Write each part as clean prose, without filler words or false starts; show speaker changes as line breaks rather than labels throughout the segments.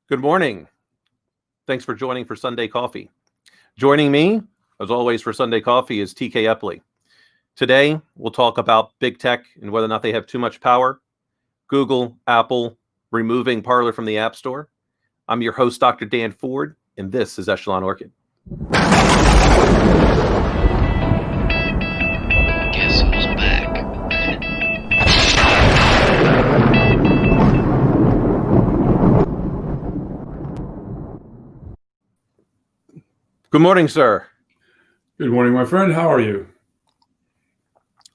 Good morning. Thanks for joining for Sunday Coffee. Joining me, as always, for Sunday Coffee is TK Eppley. Today, we'll talk about big tech and whether or not they have too much power, Google, Apple, removing Parlor from the App Store. I'm your host, Dr. Dan Ford, and this is EchelonOrchid.
Guess who's back?
Good morning, sir.
Good morning, my friend. How are you?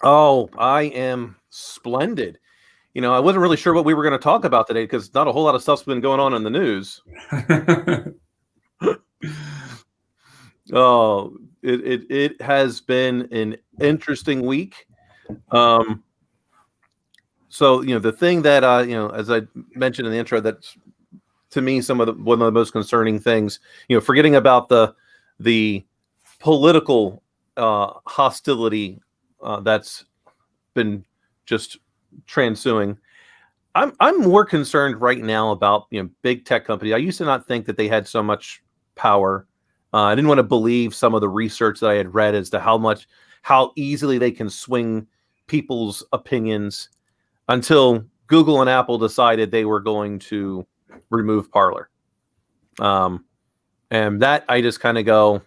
Oh, I am splendid. I wasn't really sure what we were going to talk about today because not a whole lot of stuff's been going on in the news. Oh, it has been an interesting week. So, the thing that, as I mentioned in the intro, that's to me one of the most concerning things, forgetting about the political hostility that's been just transuing. I'm more concerned right now about big tech companies. I used to not think that they had so much power. I didn't want to believe some of the research that I had read as to how easily they can swing people's opinions until Google and Apple decided they were going to remove Parlor. And that I just kind of go,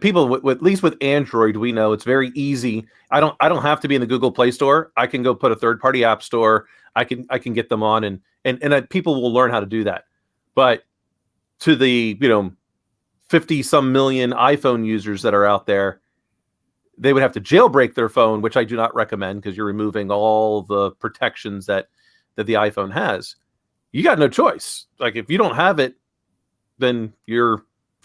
people with at least with Android, we know it's very easy. I don't have to be in the Google Play Store. I can go put a third-party app store. I can get them on, and people will learn how to do that. But to the 50-some million iPhone users that are out there, they would have to jailbreak their phone, which I do not recommend because you're removing all the protections that the iPhone has. You got no choice. Like if you don't have it, then you're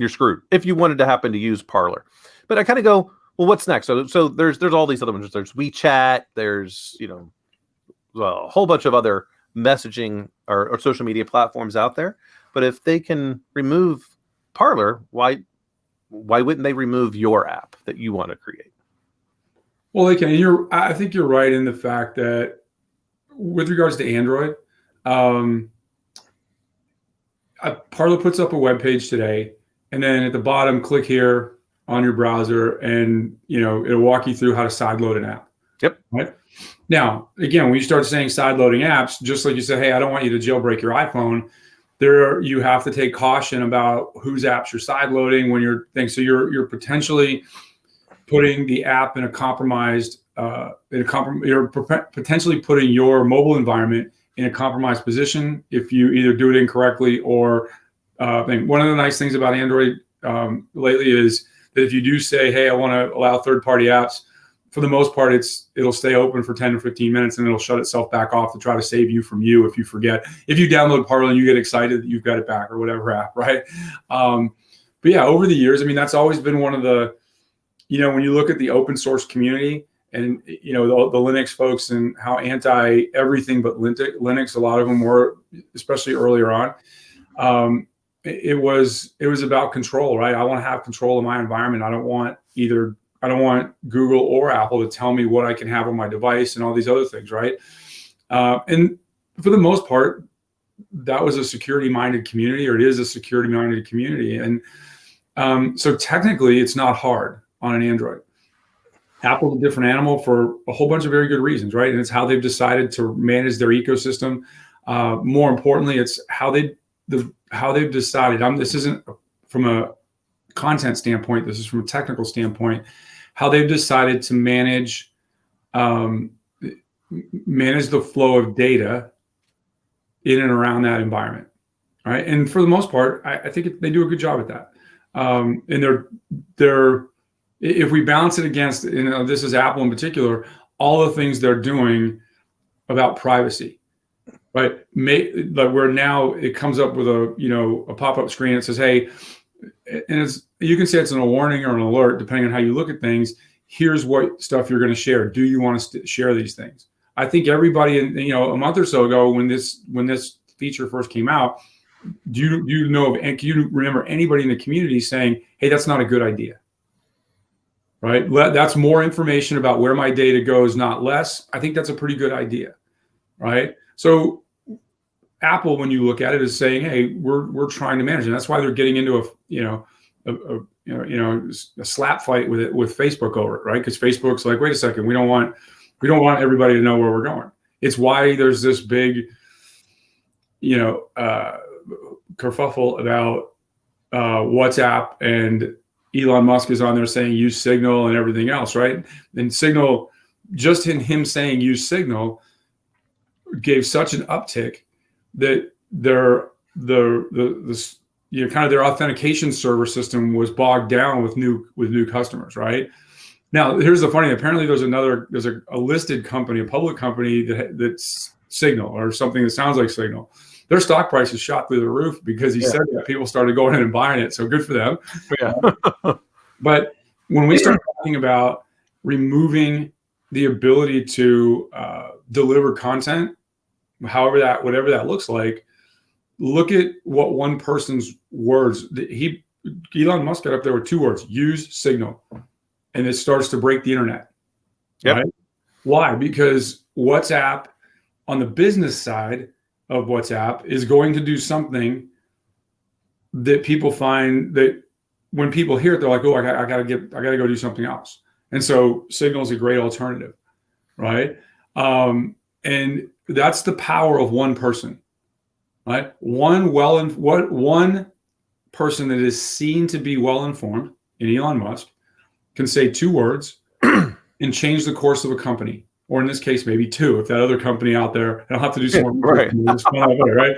screwed if you wanted to happen to use Parlor. But I kind of go, well, what's next? So there's all these other ones. There's WeChat. There's a whole bunch of other messaging or social media platforms out there. But if they can remove Parlor, why wouldn't they remove your app that you want to create?
Well, they can. I think you're right in the fact that with regards to Android, Parlor puts up a web page today. And then at the bottom, click here on your browser, and it'll walk you through how to sideload an app.
Yep.
Right. Now, again, when you start saying sideloading apps, just like you said, hey, I don't want you to jailbreak your iPhone. You have to take caution about whose apps you're sideloading when you're thinking. So you're potentially putting the app in a compromised. You're potentially putting your mobile environment in a compromised position if you either do it incorrectly or. One of the nice things about Android lately is that if you do say, hey, I want to allow third-party apps, for the most part, it'll stay open for 10 or 15 minutes and it'll shut itself back off to try to save you from you if you forget. If you download Parlor and you get excited that you've got it back or whatever app, right? But yeah, over the years, that's always been one of the, when you look at the open source community and, the Linux folks and how anti everything but Linux, a lot of them were, especially earlier on. It was about control, right? I want to have control of my environment. I don't want Google or Apple to tell me what I can have on my device and all these other things, right? And for the most part, that was a security-minded community, or it is a security-minded community. And so technically, it's not hard on an Android. Apple's a different animal for a whole bunch of very good reasons, right? And it's how they've decided to manage their ecosystem. More importantly, it's how they've decided. This isn't from a content standpoint. This is from a technical standpoint. How they've decided to manage the flow of data in and around that environment, right? And for the most part, I think they do a good job at that. And they're if we balance it against, this is Apple in particular, all the things they're doing about privacy. But where now it comes up with a pop-up screen that says, hey, and you can say it's a warning or an alert depending on how you look at things. Here's what stuff you're going to share. Do you want to share these things? I think everybody a month or so ago when this feature first came out, do you know of, and can you remember anybody in the community saying, hey, that's not a good idea? Right? That's more information about where my data goes, not less. I think that's a pretty good idea. Right? So Apple, when you look at it, is saying, "Hey, we're trying to manage," and that's why they're getting into a slap fight with Facebook over it, right? Because Facebook's like, "Wait a second, we don't want everybody to know where we're going." It's why there's this big, kerfuffle about WhatsApp, and Elon Musk is on there saying use Signal and everything else, right? And Signal, just in him saying use Signal, gave such an uptick that their authentication server system was bogged down with new customers, right? Now, here's the funny. Apparently, there's a listed company, a public company that's Signal, or something that sounds like Signal. Their stock price is shot through the roof because he said that people started going in and buying it. So good for them.
Yeah.
But when we start talking about removing the ability to deliver content, whatever that looks like, look at what one person's words. Elon Musk got up there with 2 words: use Signal, and it starts to break the internet.
Yep.
Right? Why? Because WhatsApp, on the business side of WhatsApp, is going to do something that people find that when people hear it, they're like, "Oh, I gotta go do something else." And so Signal is a great alternative, right? And that's the power of one person, right? One person that is seen to be well informed in Elon Musk can say 2 words and change the course of a company, or in this case, maybe 2. If that other company out there, I'll have to do some more.
Right.
Right?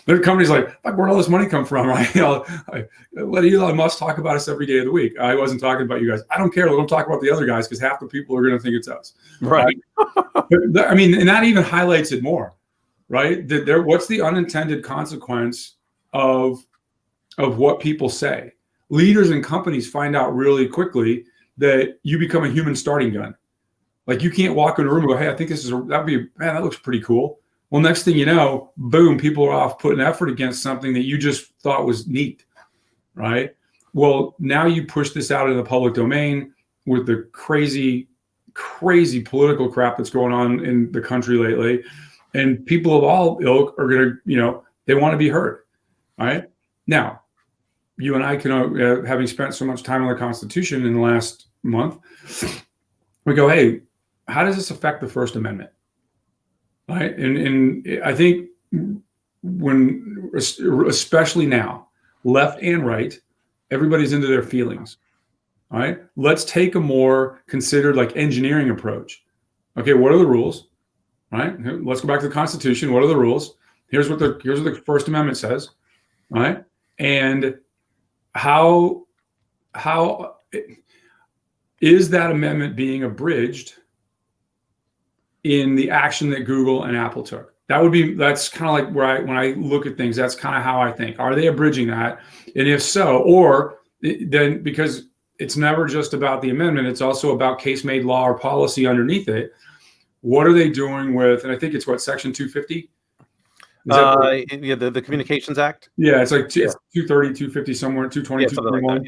Their company's like, where'd all this money come from? Right? I let Elon Musk talk about us every day of the week. I wasn't talking about you guys. I don't care. Don't talk about the other guys, because half the people are going to think it's us.
Right.
But, I mean, and that even highlights it more, right? What's the unintended consequence of what people say? Leaders and companies find out really quickly that you become a human starting gun. Like, you can't walk in a room and go, "Hey, I think that looks pretty cool." Well, next thing you know, boom, people are off putting effort against something that you just thought was neat, right? Well, now you push this out in the public domain with the crazy political crap that's going on in the country lately. And people of all ilk are going to, they want to be heard, right? Now, you and I can, having spent so much time on the Constitution in the last month, we go, "Hey, how does this affect the First Amendment?" Right? And I think especially now, left and right, everybody's into their feelings. All right. Let's take a more considered, like, engineering approach. Okay, what are the rules? All right. Let's go back to the Constitution. What are the rules? Here's what the First Amendment says. All right. And how is that amendment being abridged in the action that Google and Apple took? That's kind of like when I look at things, that's kind of how I think. Are they abridging that? And if so, or then, because it's never just about the amendment, it's also about case-made law or policy underneath it. What are they doing with, and I think it's Section 250?
The Communications Act.
Yeah, it's like it's 230, 250, somewhere, 220,
Yeah, something like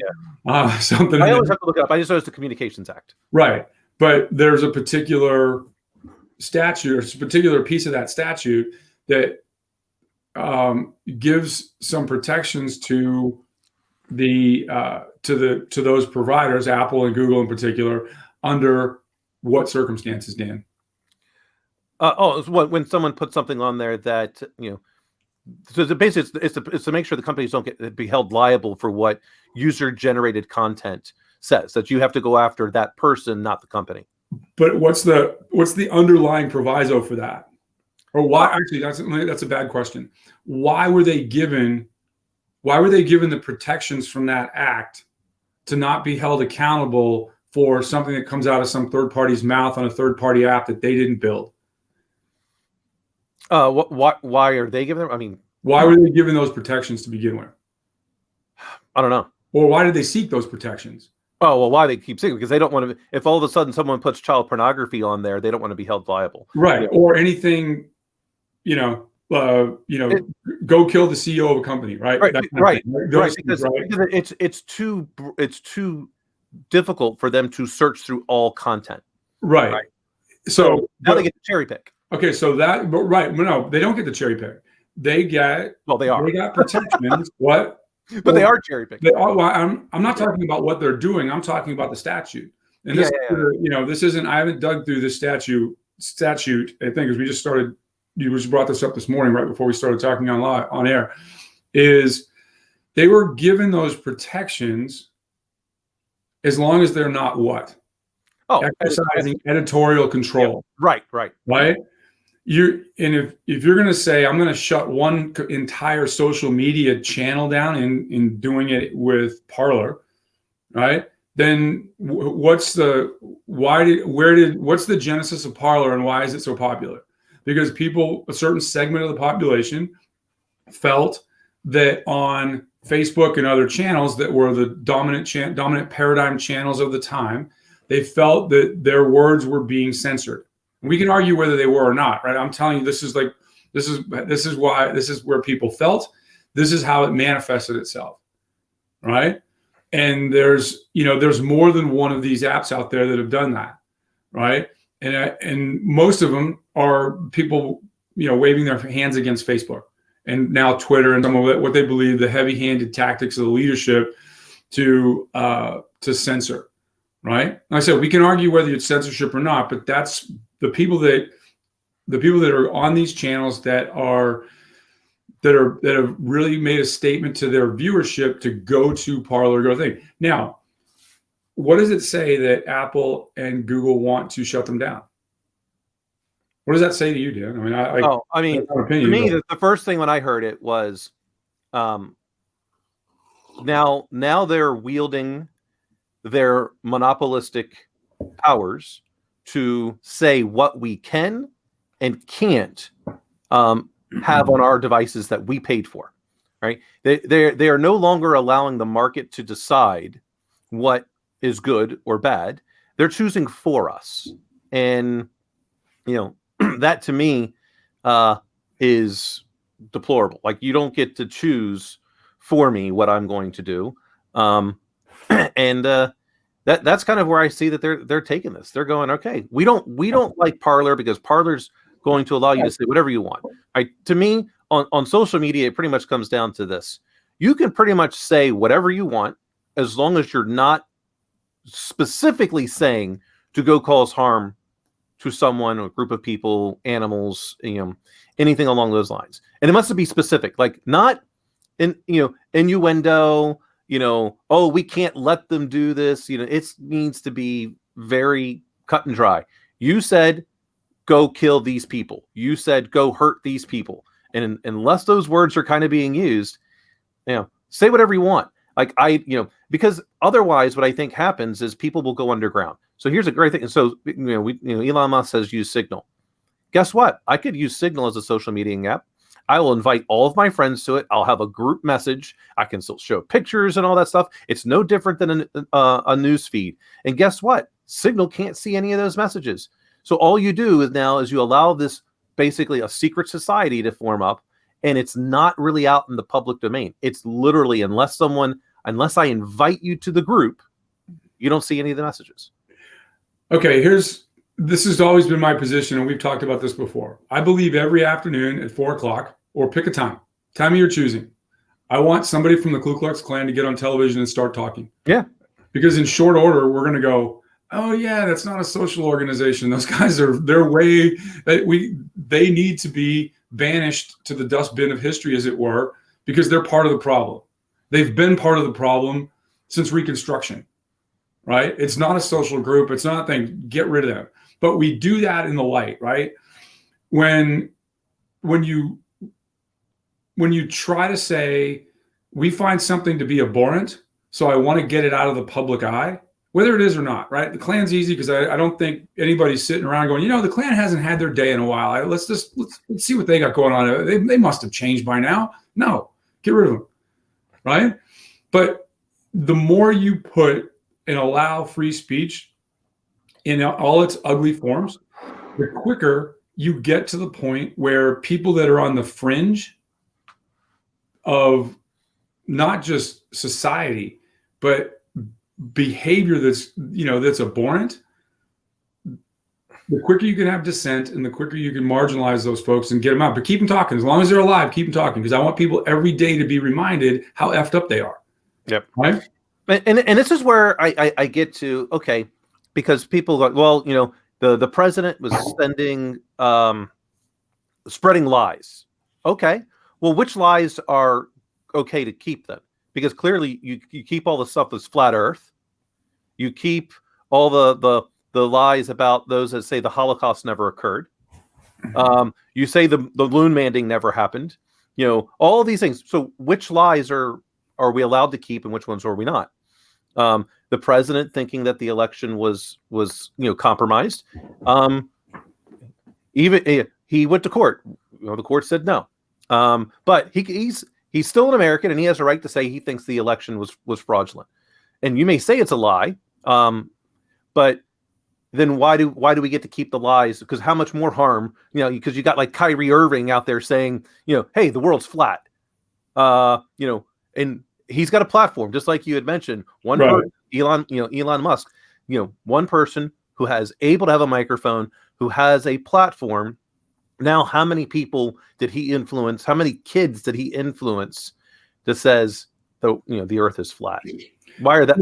that,
something.
I always have to look it up. I just know it's the Communications Act.
Right. But there's a particular statute, or a particular piece of that statute that gives some protections to those providers, Apple and Google in particular, under what circumstances, Dan?
When someone puts something on there that, so basically it's to make sure the companies don't be held liable for what user-generated content says, that you have to go after that person, not the company.
But what's the underlying proviso for that? Or why? Actually, that's a bad question. Why were they given the protections from that act to not be held accountable for something that comes out of some third party's mouth on a third party app that they didn't build?
Why are they giving them? I mean,
why were they given those protections to begin with?
I don't know.
Or why did they seek those protections?
Oh, well, why they keep seeking? Because they don't want to. If all of a sudden someone puts child pornography on there, they don't want to be held liable,
right? Or anything, go kill the CEO of a company, right?
Right. Because it's too difficult for them to search through all content,
right? So
now they get to cherry pick.
Okay, so no, they don't get to cherry pick. they got protections. What?
But they are cherry picking.
I'm not talking about what they're doing. I'm talking about the statute. And this, this isn't. I haven't dug through this statute. I think because we just started. You just brought this up this morning, right before we started talking on air. Is they were given those protections as long as they're not what? Exercising editorial control.
Yeah, right.
If you're going to say I'm going to shut one entire social media channel down in doing it with Parlor, right? Then what's the genesis of Parlor and why is it so popular? Because a certain segment of the population felt that on Facebook and other channels that were the dominant paradigm channels of the time, they felt that their words were being censored. We can argue whether they were or not, right? I'm telling you, this is where people felt. This is how it manifested itself, right? And there's more than one of these apps out there that have done that, right? And most of them are people, waving their hands against Facebook and now Twitter and some of what they believe the heavy-handed tactics of the leadership to censor, right? Like I said, we can argue whether it's censorship or not, but that's the people that are on these channels that have really made a statement to their viewership to go to Parlor, thing. Now, what does it say that Apple and Google want to shut them down? What does that say to you, Dan?
To me, the first thing when I heard it was, now they're wielding their monopolistic powers to say what we can and can't have on our devices that we paid for, right? They are no longer allowing the market to decide what is good or bad. They're choosing for us. And, that to me is deplorable. Like, you don't get to choose for me what I'm going to do. That's kind of where I see that they're taking this. They're going, okay, we don't like Parlor because Parlor's going to allow you to say whatever you want. Right? To me, on social media, it pretty much comes down to this. You can pretty much say whatever you want as long as you're not specifically saying to go cause harm to someone or a group of people, animals, anything along those lines. And it must be specific, like not innuendo, oh, we can't let them do this. It needs to be very cut and dry. You said, go kill these people. You said, go hurt these people. And unless those words are kind of being used, say whatever you want. Like because otherwise what I think happens is people will go underground. So here's a great thing. So, Elon Musk says use Signal. Guess what? I could use Signal as a social media app. I will invite all of my friends to it. I'll have a group message. I can still show pictures and all that stuff. It's no different than a news feed. And guess what? Signal can't see any of those messages. So all you do is you allow this basically a secret society to form up, and it's not really out in the public domain. It's literally, unless I invite you to the group, you don't see any of the messages.
Okay, this has always been my position, and we've talked about this before. I believe every afternoon at 4:00, or pick a time you're choosing, I want somebody from the Ku Klux Klan to get on television and start talking.
Yeah.
Because in short order, we're going to go, oh yeah, that's not a social organization. Those guys they need to be banished to the dustbin of history, as it were, because they're part of the problem. They've been part of the problem since Reconstruction, right? It's not a social group. It's not a thing. Get rid of them. But we do that in the light, right? When you try to say, we find something to be abhorrent, so I want to get it out of the public eye, whether it is or not, right? The Klan's easy because I don't think anybody's sitting around going, the Klan hasn't had their day in a while. Let's see what they got going on. They must have changed by now. No, get rid of them, right? But the more you put and allow free speech in all its ugly forms, the quicker you get to the point where people that are on the fringe of not just society, but behavior that's abhorrent, the quicker you can have dissent and the quicker you can marginalize those folks and get them out. But keep them talking. As long as they're alive, keep them talking, because I want people every day to be reminded how effed up they are.
Yep.
Right?
And this is where I get to, okay, because people go, well, you know, the president was spreading lies. Okay. Well, which lies are okay to keep then? Because clearly you keep all the stuff that's flat earth. You keep all the lies about those that say the Holocaust never occurred. You say the moon landing never happened. You know, all these things. So which lies are we allowed to keep and which ones are we not? The president thinking that the election was compromised. Even he went to court. You know, the court said no. But he's still an American, and he has a right to say he thinks the election was fraudulent. And you may say it's a lie, but then why do we get to keep the lies? Because how much more harm, you know, because you got like Kyrie Irving out there saying, you know, hey, the world's flat. You know, and he's got a platform, just like you had mentioned. Elon Musk, you know, one person who has able to have a microphone, who has a platform. Now, how many people did he influence? How many kids did he influence that says the earth is flat? Why is that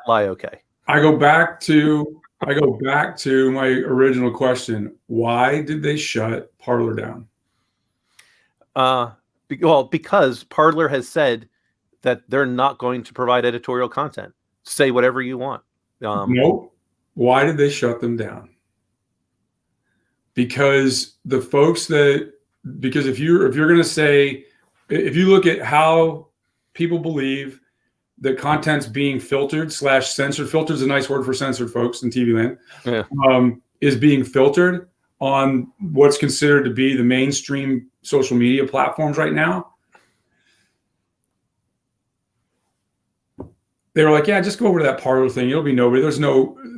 lie okay? I go back to
my original question. Why did they shut Parlor down?
Because Parlor has said that they're not going to provide editorial content. Say whatever you want.
Nope. Why did they shut them down? Because if you're going to say, if you look at how people believe that content's being filtered / censored, filtered is a nice word for censored, folks, in TV land, is being filtered on what's considered to be the mainstream social media platforms right now. They were like, yeah, just go over to that Parlor thing. It'll be nobody.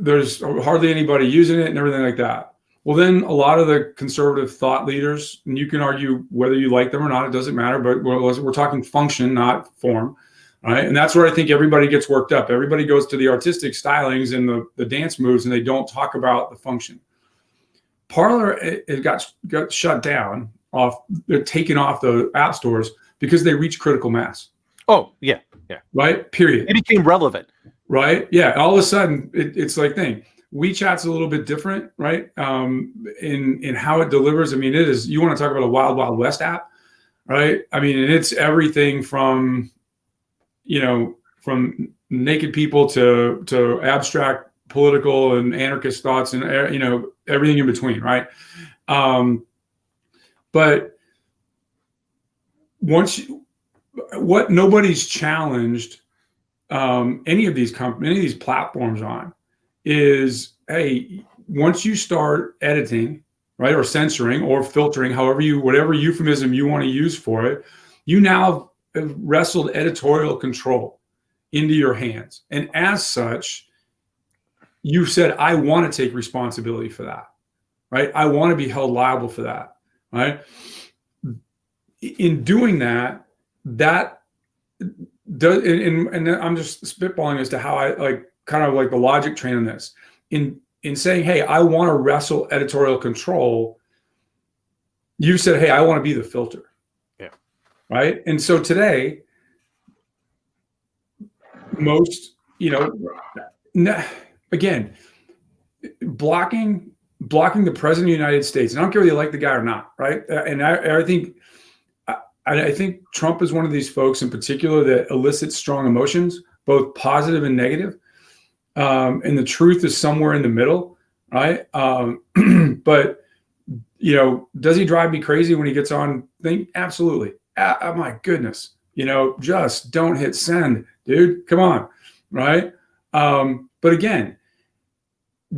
There's hardly anybody using it and everything like that. Well, then a lot of the conservative thought leaders, and you can argue whether you like them or not, it doesn't matter, but we're talking function, not form, right? And that's where I think everybody gets worked up. Everybody goes to the artistic stylings and the dance moves, and they don't talk about the function. Parlor, it got shut down they're taken off the app stores because they reach critical mass. Oh, yeah. Right? Period. It became relevant. Right? Yeah. All of a sudden, it's like thing. WeChat's a little bit different, right? In how it delivers. I mean, it is, you want to talk about a Wild Wild West app, right? I mean, and it's everything from naked people to abstract political and anarchist thoughts and, everything in between, right? But what nobody's challenged any of these platforms on is, hey, once you start editing, right, or censoring or filtering, whatever euphemism you want to use for it, you now have wrestled editorial control into your hands. And as such, you said, I want to take responsibility for that, right? I want to be held liable for that, right? In doing that does, and I'm just spitballing as to how I kind of the logic train on this. In saying, hey, I want to wrestle editorial control, you said, hey, I want to be the filter. Yeah. Right. And so today, most, again, blocking the president of the United States, and I don't care whether you like the guy or not, right? And I think Trump is one of these folks in particular that elicits strong emotions, both positive and negative. And the truth is somewhere in the middle, right? But, does he drive me crazy when he gets on thing? Absolutely. Oh my goodness. Just don't hit send, dude. Come on. Right. But again,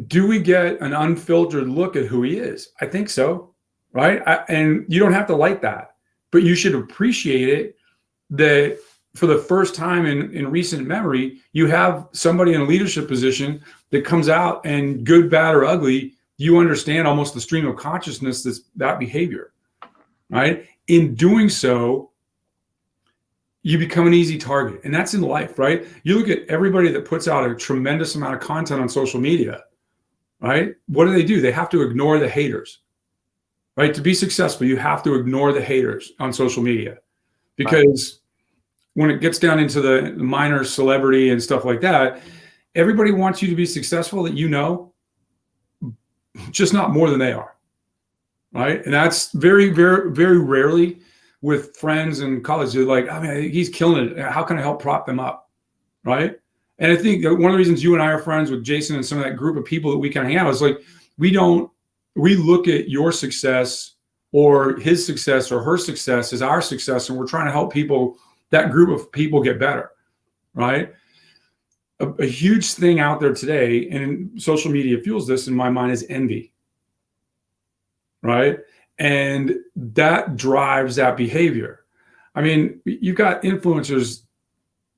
do we get an unfiltered look at who he is? I think so. Right. And you don't have to like that, but you should appreciate it that for the first time in recent memory, you have somebody in a leadership position that comes out and good, bad, or ugly, you understand almost the stream of consciousness that's that behavior, right? In doing so, you become an easy target. And that's in life, right? You look at everybody that puts out a tremendous amount of content on social media, right? What do? They have to ignore the haters, right? To be successful, you have to ignore the haters on social media, because when it gets down into the minor celebrity and stuff like that, everybody wants you to be successful, that just not more than they are, right? And that's very, very, very rarely with friends and colleagues. They're like, I mean, he's killing it. How can I help prop them up, right? And I think that one of the reasons you and I are friends with Jason and some of that group of people that we kind of hang out is like, we look at your success or his success or her success as our success, and we're trying to help people, that group of people, get better, right? A huge thing out there today, and social media fuels this in my mind, is envy, right? And that drives that behavior. I mean, you've got influencers,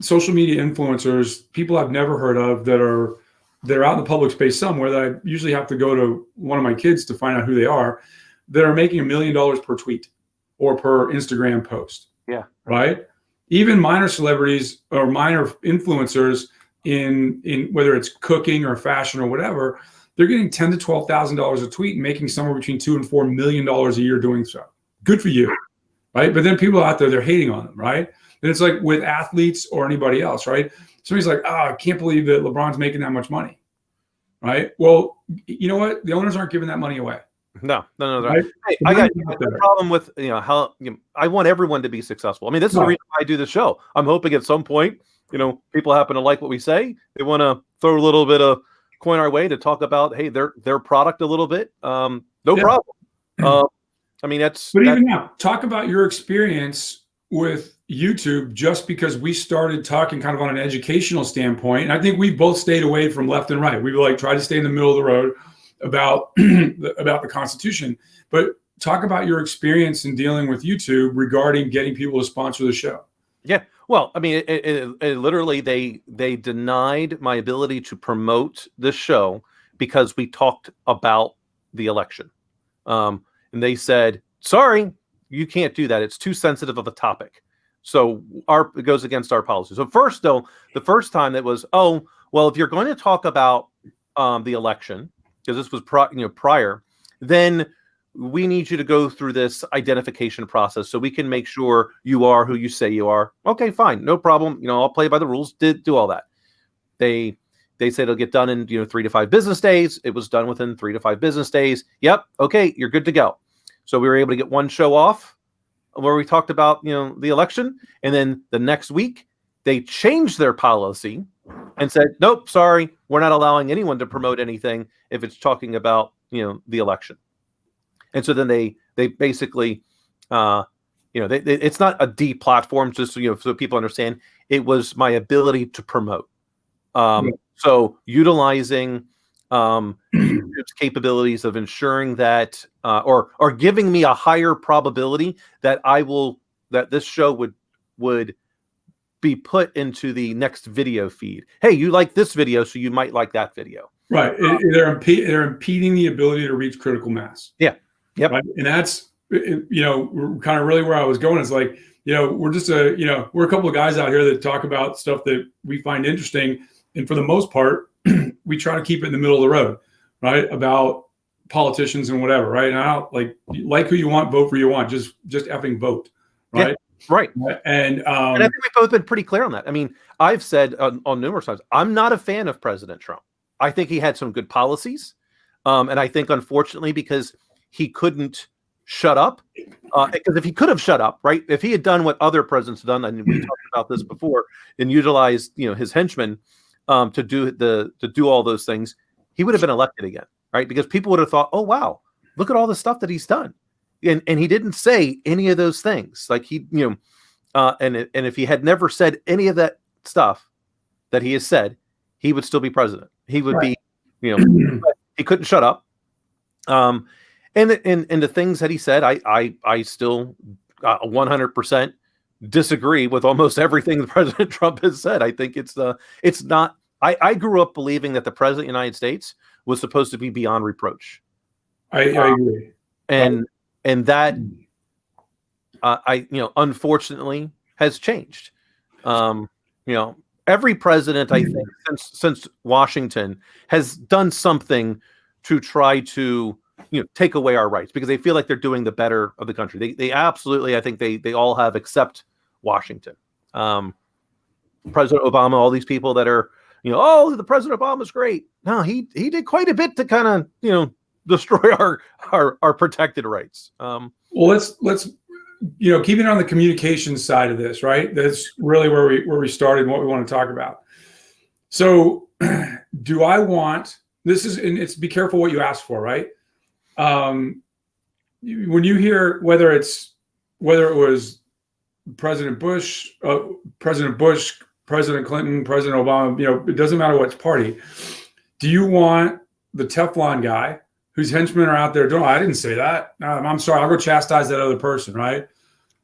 social media influencers, people I've never heard of they're out in the public space somewhere, that I usually have to go to one of my kids to find out who they are, that are making $1 million per tweet or per Instagram post.
Yeah.
Right. Even minor celebrities or minor influencers in whether it's cooking or fashion or whatever, they're getting $10,000 to $12,000 a tweet and making somewhere between $2 and $4 million a year doing so. Good for you. Right. But then people out there, they're hating on them. Right. And it's like with athletes or anybody else. Right. Somebody's like, oh, I can't believe that LeBron's making that much money. Right. Well, you know what? The owners aren't giving that money away.
No.
Right?
Hey, I got a problem with, how I want everyone to be successful. I mean, this is the reason why I do the show. I'm hoping at some point, people happen to like what we say. They want to throw a little bit of coin our way to talk about, hey, their product a little bit. No problem. I mean,
even now, talk about your experience with YouTube, just because we started talking kind of on an educational standpoint. And I think we both stayed away from left and right. We tried to stay in the middle of the road about the Constitution. But talk about your experience in dealing with YouTube regarding getting people to sponsor the show.
Yeah. Well, I mean, it literally, they denied my ability to promote this show because we talked about the election. And they said, sorry, you can't do that. It's too sensitive of a topic. So it goes against our policy. So first, though, the first time it was, oh, well, if you're going to talk about the election, because this was prior, then we need you to go through this identification process so we can make sure you are who you say you are. Okay, fine, no problem. I'll play by the rules. Do all that. They say it'll get done in 3 to 5 business days. It was done within 3 to 5 business days. Yep. Okay, you're good to go. So we were able to get one show off where we talked about the election, and then the next week they changed their policy and said, nope, sorry, we're not allowing anyone to promote anything if it's talking about the election. And so then they basically it's not a deplatform, just so people understand. It was my ability to promote. So utilizing YouTube's capabilities of ensuring that or giving me a higher probability that that this show would be put into the next video feed. Hey, you like this video, so you might like that video. Right.
They're impeding the ability to reach critical mass.
Yeah. Yep.
Right? And that's, kind of really where I was going. Is like, we're just we're a couple of guys out here that talk about stuff that we find interesting. And for the most part, we try to keep it in the middle of the road, right? About politicians and whatever, right? And I don't like who you want, vote for who you want, just effing vote, right?
Yeah. Right.
And
I think we've both been pretty clear on that. I mean, I've said on numerous times, I'm not a fan of President Trump. I think he had some good policies. And I think, unfortunately, because he couldn't shut up, because if he could have shut up, right? If he had done what other presidents have done, and we talked about this before, and utilized, his henchmen to do all those things, he would have been elected again, right? Because people would have thought, oh, wow, look at all the stuff that he's done. And he didn't say any of those things. Like and if he had never said any of that stuff that he has said, he would still be president. He would be, but he couldn't shut up. And the things that he said, I still 100% disagree with almost everything that President Trump has said. I think it's not. I grew up believing that the president of the United States was supposed to be beyond reproach.
I agree.
And that, unfortunately, has changed. Every president, I think, since Washington has done something to try to take away our rights because they feel like they're doing the better of the country. They absolutely, I think they all have, except Washington. President Obama, all these people that are, oh, the President Obama's great. No, he did quite a bit to kind of, destroy our protected rights.
Well, let's keeping on the communication side of this, right? That's really where we started and what we want to talk about. So do I want, this is, and it's be careful what you ask for, right? When you hear whether it was President Bush, President Clinton, President Obama, it doesn't matter which party. Do you want the Teflon guy whose henchmen are out there doing, I didn't say that. I'm sorry, I'll go chastise that other person, right?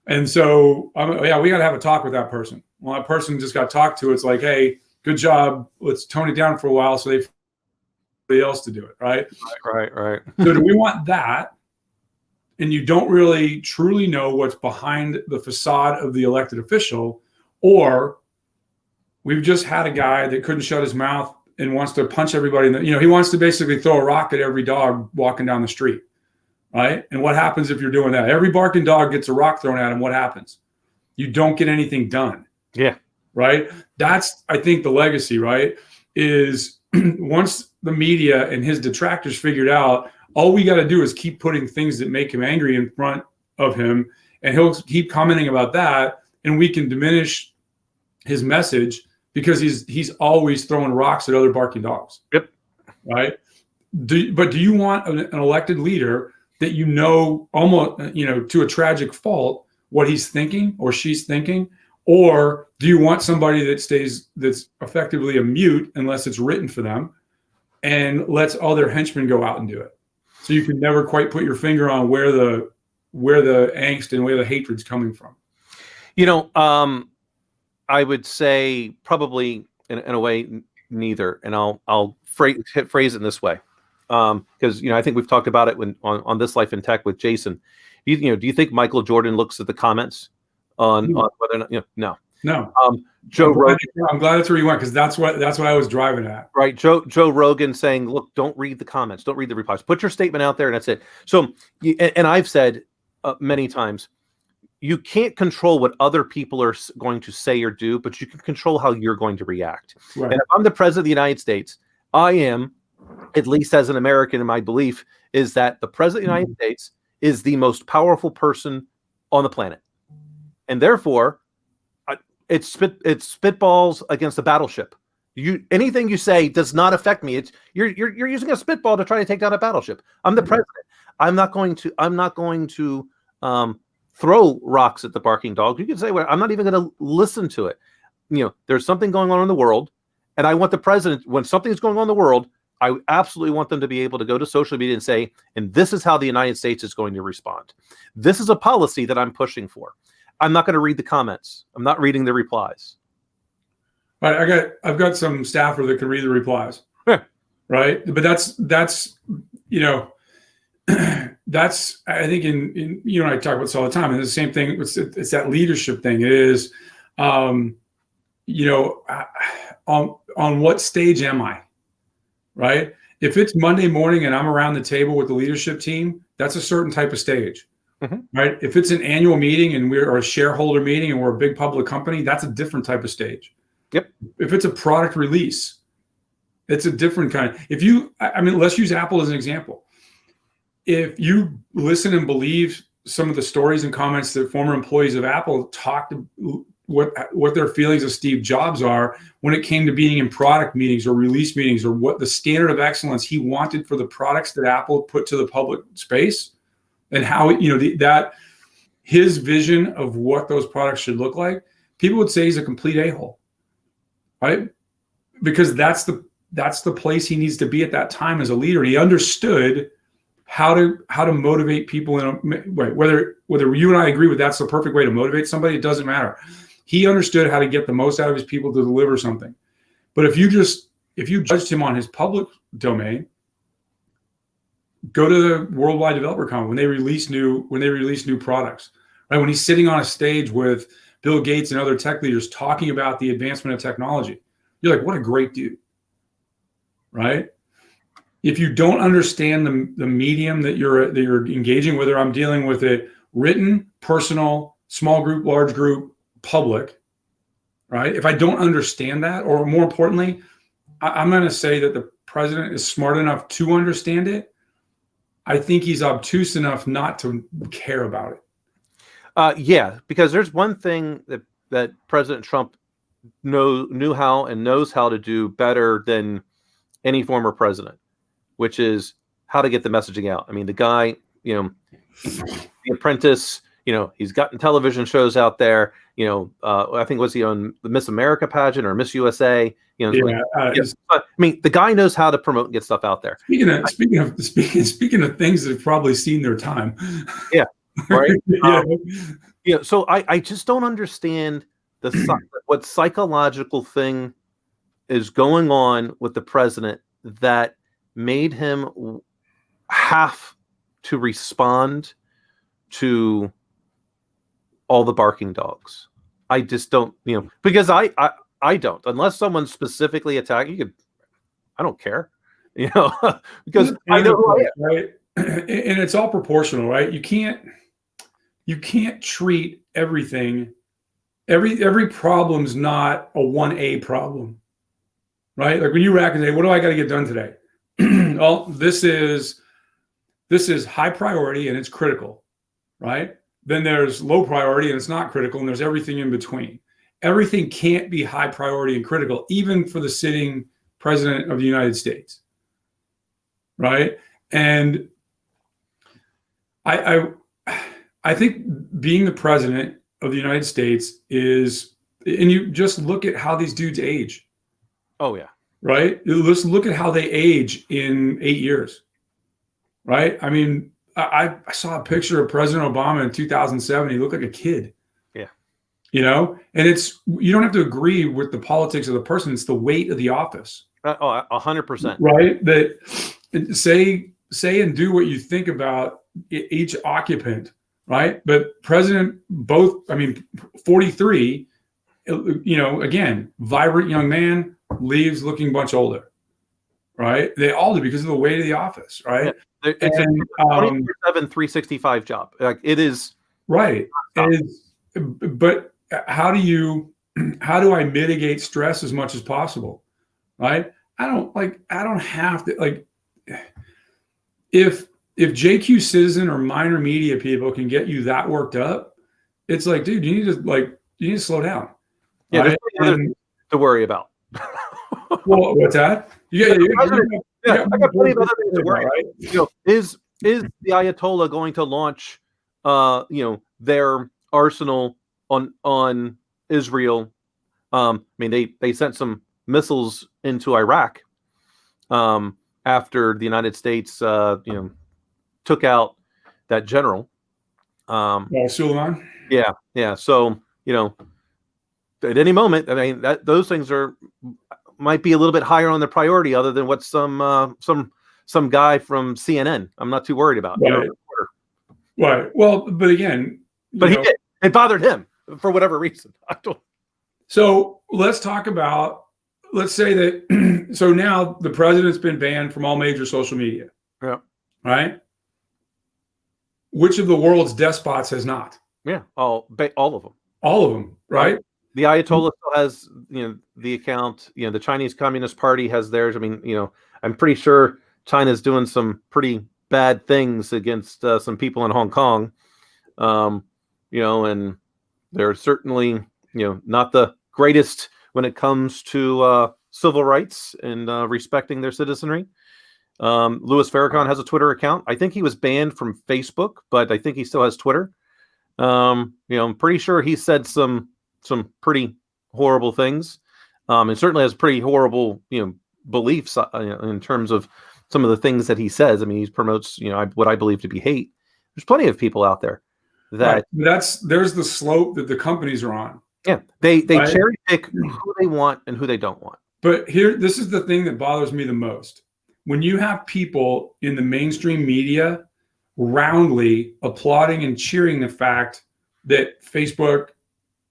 And so, we got to have a talk with that person. Well, that person just got talked to. It's like, hey, good job. Let's tone it down for a while so they somebody else to do it, right?
Right.
So do we want that? And you don't really truly know what's behind the facade of the elected official, or we've just had a guy that couldn't shut his mouth and wants to punch everybody in the, he wants to basically throw a rock at every dog walking down the street, right? And what happens if you're doing that? Every barking dog gets a rock thrown at him. What happens? You don't get anything done.
Yeah.
Right? That's, I think, the legacy, right? Is once the media and his detractors figured out, all we got to do is keep putting things that make him angry in front of him, and he'll keep commenting about that, and we can diminish his message because he's always throwing rocks at other barking dogs.
Yep.
Right? But do you want an elected leader that almost, to a tragic fault, what he's thinking or she's thinking? Or do you want somebody that's effectively a mute unless it's written for them and lets all their henchmen go out and do it? So you can never quite put your finger on where the angst and where the hatred's coming from.
I would say probably in a way neither, and I'll phrase it in this way, because I think we've talked about it on This Life in Tech with Jason. Do you think Michael Jordan looks at the comments on whether or not? No. Joe Rogan.
I'm glad that's where you went, because that's what I was driving at.
Right. Joe Rogan saying, look, don't read the comments, don't read the replies, put your statement out there, and that's it. So, and I've said many times, you can't control what other people are going to say or do, but you can control how you're going to react. Right. And if I'm the president of the United States, I am, at least as an American, in my belief, is that the president of the United States is the most powerful person on the planet. And therefore, it's spitballs against a battleship. Anything you say does not affect me. You're using a spitball to try to take down a battleship. I'm the president. I'm not going to throw rocks at the barking dog. You can say, well, I'm not even going to listen to it. There's something going on in the world, and I want the president, when something's going on in the world, I absolutely want them to be able to go to social media and say, and this is how the United States is going to respond. This is a policy that I'm pushing for. I'm not going to read the comments. I'm not reading the replies.
Right. I've got some staffer that can read the replies.
Yeah.
Right. But that's that's, I think, in you and I talk about this all the time, and it's the same thing. It's that leadership thing. It is, on what stage am I? Right. If it's Monday morning and I'm around the table with the leadership team, that's a certain type of stage. Mm-hmm. Right. If it's an annual meeting and we're a shareholder meeting and we're a big public company, that's a different type of stage.
Yep.
If it's a product release, it's a different kind. Let's use Apple as an example. If you listen and believe some of the stories and comments that former employees of Apple talked, what their feelings of Steve Jobs are when it came to being in product meetings or release meetings, or what the standard of excellence he wanted for the products that Apple put to the public space, and how that his vision of what those products should look like, people would say he's a complete a-hole, right? Because that's the place he needs to be at that time as a leader. And he understood how to motivate people in a way. Whether you and I agree with that's the perfect way to motivate somebody, it doesn't matter. He understood how to get the most out of his people to deliver something. But if you judged him on his public domain, go to the Worldwide Developer Conference when they release new products, right? When he's sitting on a stage with Bill Gates and other tech leaders talking about the advancement of technology, you're like, what a great dude, right? if you don't understand the medium that you're engaging, whether I'm dealing with it written, personal, small group, large group, public, right? If I don't understand that, or more importantly, I'm going to say that the president is smart enough to understand it. I think he's obtuse enough not to care about it.
Yeah, because there's one thing that President Trump knew how and knows how to do better than any former president, which is how to get the messaging out. I mean, the guy, The Apprentice, he's gotten television shows out there. I think was he on the Miss America pageant or Miss USA? I mean, the guy knows how to promote and get stuff out there.
Speaking of things that have probably seen their time.
Yeah, right.
Yeah.
So I just don't understand what psychological thing is going on with the president that made him have to respond to all the barking dogs. I just don't, because I don't, unless someone specifically attacked you. I don't care, because I know who I am.
Right, and it's all proportional, right? You can't treat everything. Every problem's not a 1A problem, right? Like when you rack and say, "What do I got to get done today?" Well, this is high priority and it's critical, right? Then there's low priority and it's not critical, and there's everything in between. Everything can't be high priority and critical, even for the sitting president of the United States, right? And I think being the president of the United States is, and you just look at how these dudes age.
Oh yeah.
Right? Let's look at how they age in 8 years. Right? I mean, I saw a picture of President Obama in 2007. He looked like a kid.
Yeah.
And you don't have to agree with the politics of the person. It's the weight of the office.
100%.
Right? That say and do what you think about each occupant. Right? But President, 43, again, vibrant young man, leaves looking much older. Right? They all do because of the weight of the office. Right?
Yeah. It's a 24/7, 365 job. Like it is.
Right. But how do I mitigate stress as much as possible? Right. I don't have to, if JQ Citizen or minor media people can get you that worked up, it's like, dude, you need to slow down.
Yeah.
Right?
There's nothing to worry about.
Well, what's that?
I got plenty of other things to worry about. Is the Ayatollah going to launch, their arsenal on Israel? I mean, they sent some missiles into Iraq after the United States, took out that general.
Suleiman.
Yeah. So at any moment, I mean, those things might be a little bit higher on the priority, other than what some guy from CNN I'm not too worried about.
Right. Right. Well, but again,
it bothered him for whatever reason.
So let's talk about, let's say that, so now the president's been banned from all major social media.
Yeah.
Right. Which of the world's despots has not?
Yeah. All of them.
All of them. Right.
The Ayatollah still has, the account. The Chinese Communist Party has theirs. I mean, I'm pretty sure China's doing some pretty bad things against some people in Hong Kong. And they're certainly, not the greatest when it comes to civil rights and respecting their citizenry. Louis Farrakhan has a Twitter account. I think he was banned from Facebook, but I think he still has Twitter. I'm pretty sure he said some pretty horrible things, and certainly has pretty horrible, beliefs in terms of some of the things that he says. I mean, he promotes, what I believe to be hate. There's plenty of people out there that
there's the slope that the companies are on.
Yeah, they cherry pick who they want and who they don't want.
But this is the thing that bothers me the most. When you have people in the mainstream media roundly applauding and cheering the fact that Facebook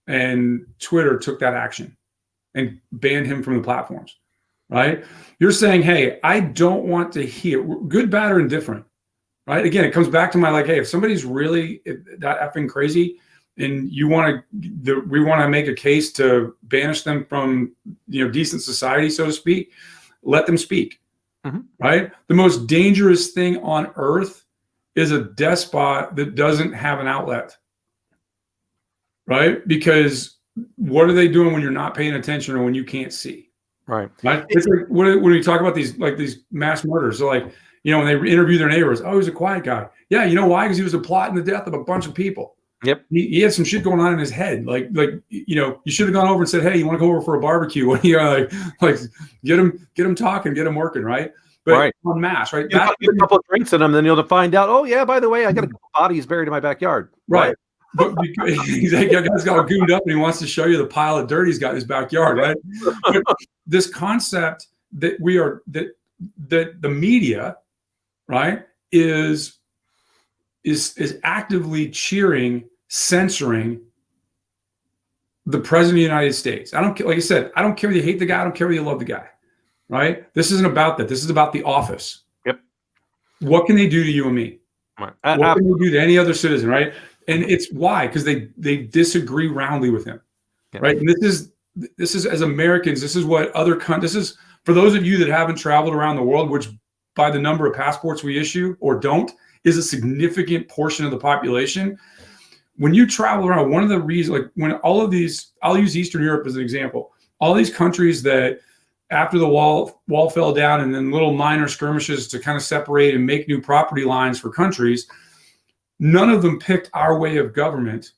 and Twitter took that action and banned him from the platforms, right? You're saying, hey, I don't want to hear good, bad, or indifferent, right? Again, it comes back to my like, hey, if somebody's really that effing crazy, and we want to make a case to banish them from decent society, so to speak, let them speak, right? The most dangerous thing on earth is a despot that doesn't have an outlet, right? Because what are they doing when you're not paying attention or when you can't see?
Right.
It's like when we talk about these mass murders. So when they interview their neighbors, oh, he's a quiet guy. Yeah, you know why? Because he was plotting the death of a bunch of people.
Yep.
He had some shit going on in his head. You should have gone over and said, hey, you want to go over for a barbecue? Get him talking, get him working, right? But en masse, right?
Get a couple of drinks in them, then you'll find out, oh yeah, by the way, I got a couple bodies buried in my backyard.
Right. But he's like, that guy's got gooned up and he wants to show you the pile of dirt he's got in his backyard, right? But this concept that that the media, right, is actively cheering, censoring the president of the United States. Like I said, I don't care whether you hate the guy, I don't care whether you love the guy, right? This isn't about that. This is about the office.
Yep. What
can they do to you and me?
Right.
What can they do to any other citizen, right? And it's why, because they disagree roundly with him, right? And this is as Americans, this is what other countries, this is for those of you that haven't traveled around the world, which by the number of passports we issue or don't is a significant portion of the population. When you travel around, one of the reasons, when all of these, I'll use Eastern Europe as an example, all these countries that after the wall fell down and then little minor skirmishes to kind of separate and make new property lines for countries, none of them picked our way of government,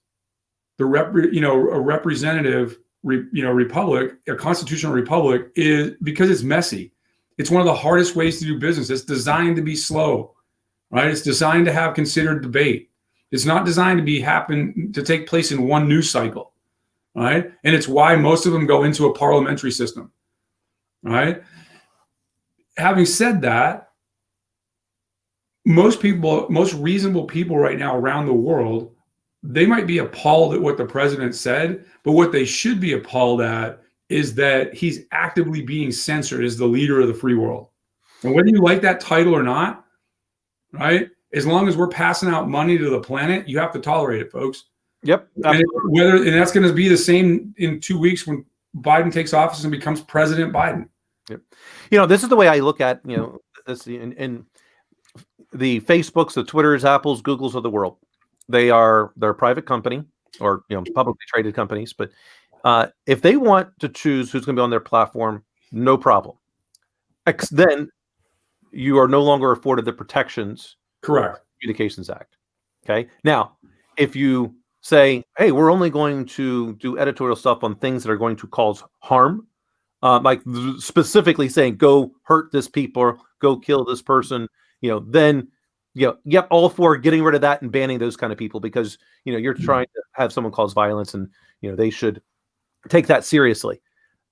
a representative, republic, a constitutional republic, is because it's messy. It's one of the hardest ways to do business. It's designed to be slow, right? It's designed to have considered debate. It's not designed to take place in one news cycle, right? And it's why most of them go into a parliamentary system, right? Having said that, most reasonable people right now around the world, they might be appalled at what the president said, but what they should be appalled at is that he's actively being censored as the leader of the free world. And whether you like that title or not, right? As long as we're passing out money to the planet, you have to tolerate it, folks.
Yep.
And that's going to be the same in 2 weeks when Biden takes office and becomes President Biden.
Yep. This is the way I look at, this in the Facebooks, the Twitters, Apples, Googles of the world. They're a private company or publicly traded companies, but if they want to choose who's going to be on their platform, no problem. Then you are no longer afforded the protections.
Correct.
Communications Act. Okay. Now, if you say, hey, we're only going to do editorial stuff on things that are going to cause harm, like specifically saying, go hurt this people, go kill this person, then, yep, all for getting rid of that and banning those kind of people because, you're trying to have someone cause violence and, they should take that seriously.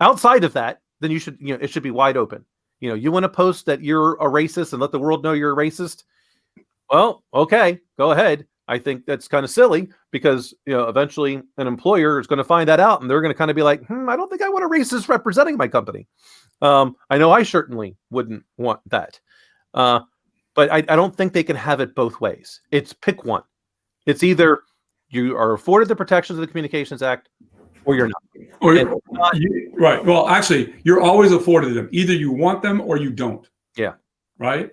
Outside of that, then you should, it should be wide open. You want to post that you're a racist and let the world know you're a racist. Well, okay, go ahead. I think that's kind of silly because, eventually an employer is going to find that out and they're going to kind of be like, I don't think I want a racist representing my company. I know I certainly wouldn't want that. But I don't think they can have it both ways. It's pick one. It's either you are afforded the protections of the Communications Act or you're not.
Right. Well, actually, you're always afforded them. Either you want them or you don't.
Yeah.
Right.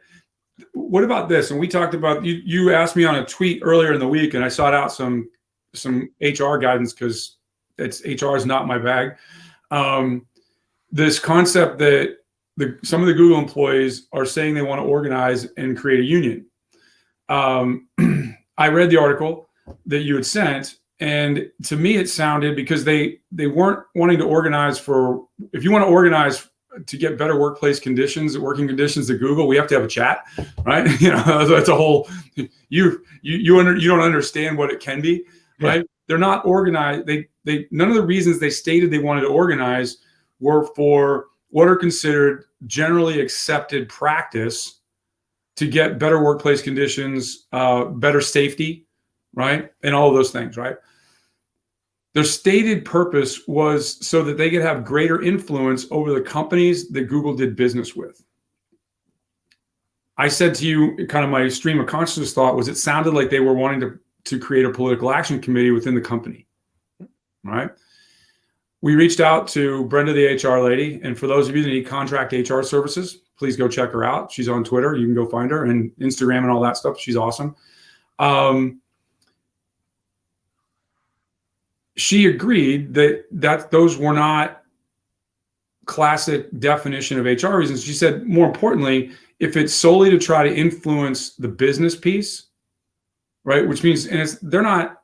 What about this? And we talked about, you asked me on a tweet earlier in the week, and I sought out some HR guidance because HR is not my bag. This concept that some of the Google employees are saying they want to organize and create a union. I read the article that you had sent, and to me it sounded, because they weren't wanting to organize for, if you want to organize to get better working conditions at Google, we have to have a chat, right? That's a whole, you don't understand what it can be, right? Yeah. They're not organized. They none of the reasons they stated they wanted to organize were for what are considered generally accepted practice to get better workplace conditions, better safety, right? And all of those things, right? Their stated purpose was so that they could have greater influence over the companies that Google did business with. I said to you, kind of my stream of consciousness thought was, it sounded like they were wanting to create a political action committee within the company, right? We reached out to Brenda, the HR lady. And for those of you that need contract HR services, please go check her out. She's on Twitter. You can go find her, and Instagram and all that stuff. She's awesome. She agreed that those were not classic definition of HR reasons. She said, more importantly, if it's solely to try to influence the business piece, right? Which means, and they're not,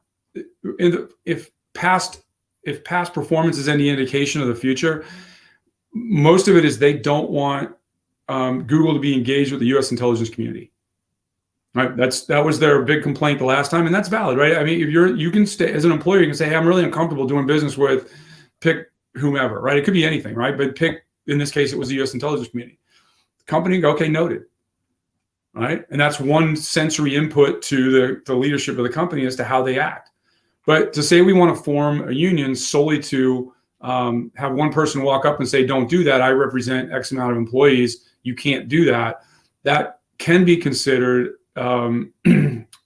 if past performance is any indication of the future, most of it is they don't want Google to be engaged with the U.S. intelligence community. Right. That was their big complaint the last time, and that's valid, right? I mean, if you can stay as an employer, you can say, hey, I'm really uncomfortable doing business with, pick whomever, right? It could be anything, right? But pick, in this case, it was the U.S. intelligence community. The company, okay, noted, right? And that's one sensory input to the leadership of the company as to how they act. But to say we want to form a union solely to have one person walk up and say, don't do that, I represent X amount of employees, you can't do that, that can be considered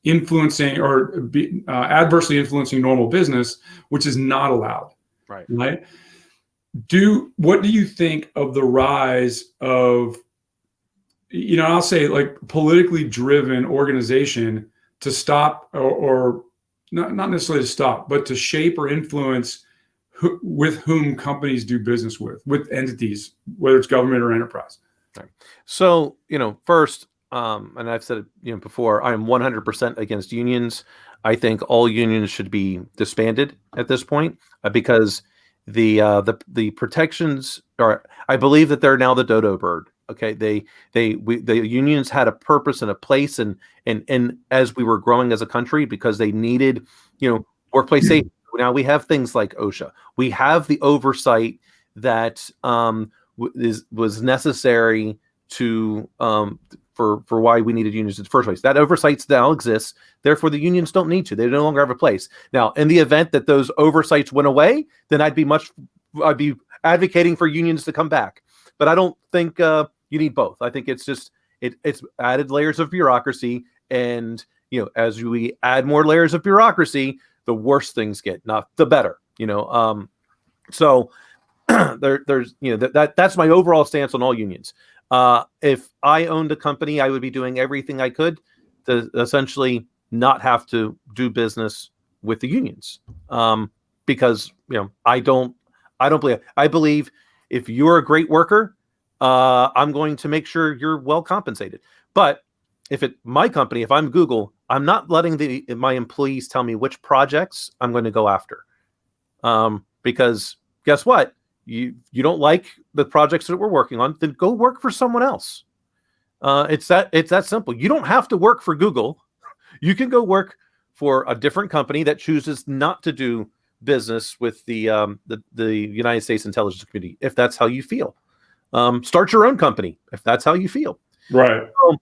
influencing or adversely influencing normal business, which is not allowed.
Right.
Right. What do you think of the rise of, I'll say like politically driven organization to stop or not necessarily to stop, but to shape or influence with whom companies do business with entities, whether it's government or enterprise?
Right. So, first, and I've said it before, I am 100% against unions. I think all unions should be disbanded at this point because the protections are, I believe that they're now the dodo bird. Okay, the unions had a purpose and a place, and as we were growing as a country, because they needed workplace safety. Now we have things like OSHA. We have the oversight that was necessary to for why we needed unions in the first place. That oversight now exists. Therefore, the unions don't need to. They no longer have a place. Now, in the event that those oversights went away, then I'd be advocating for unions to come back. But I don't think you need both. I think it's just it's added layers of bureaucracy, and as we add more layers of bureaucracy, the worse things get, not the better. So there's that's my overall stance on all unions. If I owned a company, I would be doing everything I could to essentially not have to do business with the unions, because I believe if you're a great worker, I'm going to make sure you're well compensated. But if my company, if I'm Google, I'm not letting my employees tell me which projects I'm going to go after, because guess what? You don't like the projects that we're working on, then go work for someone else. It's that simple. You don't have to work for Google. You can go work for a different company that chooses not to do business with the United States intelligence community, if that's how you feel. Start your own company if that's how you feel.
Right.
So,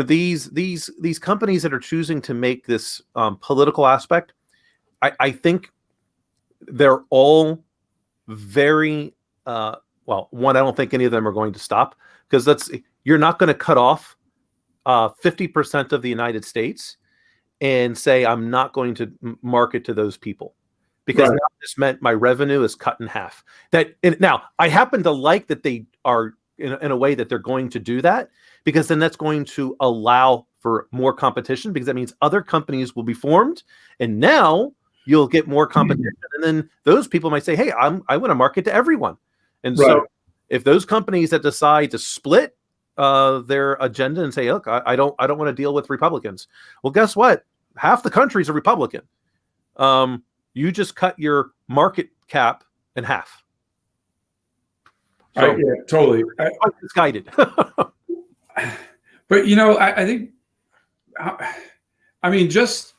these companies that are choosing to make this political aspect, I think they're all very one, I don't think any of them are going to stop, because you're not going to cut off 50% of the United States and say I'm not going to market to those people, because now this meant my revenue is cut in half. Now I happen to like that they are in a way that they're going to do that, because then that's going to allow for more competition, because that means other companies will be formed, and now you'll get more competition. And then those people might say, hey, I want to market to everyone. And so if those companies that decide to split their agenda and say, look, I don't want to deal with Republicans. Well, guess what? Half the country's a Republican. You just cut your market cap in half. So,
yeah, totally.
It's guided.
But I think, I mean, just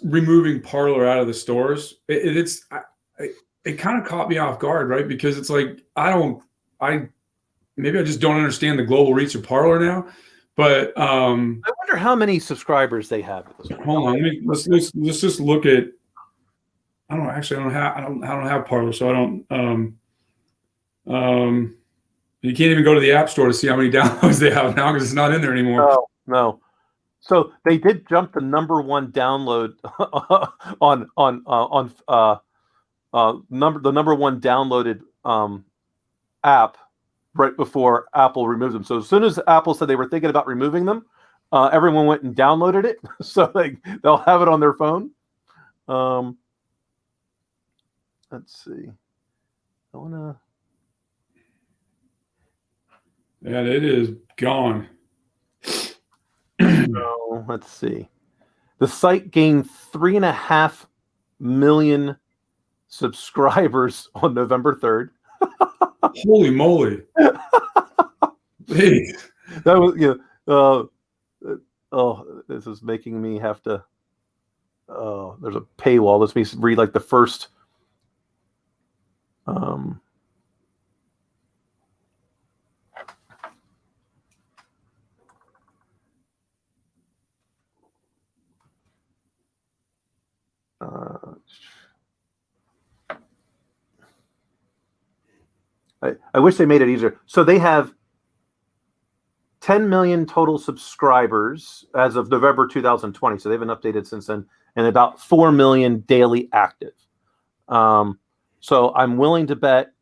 removing Parlor out of the stores, it kind of caught me off guard, right? Because it's like maybe I just don't understand the global reach of Parlor now. But
I wonder how many subscribers they have at this point.
Hold on, let's just look at I don't have Parlor, so I don't. You can't even go to the App Store to see how many downloads they have now because it's not in there anymore.
No, no. So they did jump the number one download on the number one downloaded app right before Apple removed them. So as soon as Apple said they were thinking about removing them, everyone went and downloaded it, so they'll have it on their phone. Let's see. I wanna.
Yeah, it is gone.
So, let's see. The site gained 3.5 million subscribers on November 3rd.
Holy moly! Hey.
That was this is making me have to. Oh, there's a paywall. Let me read like the first. I wish they made it easier. So they have 10 million total subscribers as of November 2020. So they've been updated since then, and about 4 million daily active. So I'm willing to bet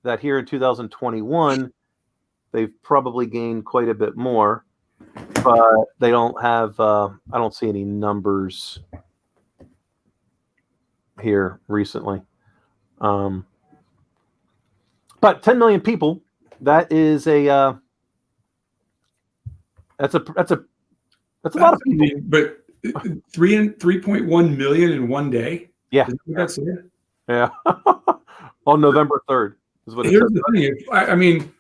that here in 2021, they've probably gained quite a bit more, but they don't have, I don't see any numbers here recently. But 10 million people, that is that's a lot of people.
But 3.1 million in one day.
Yeah,
that's it.
Yeah. On November 3rd is what it
Here's
says.
the thing. I mean,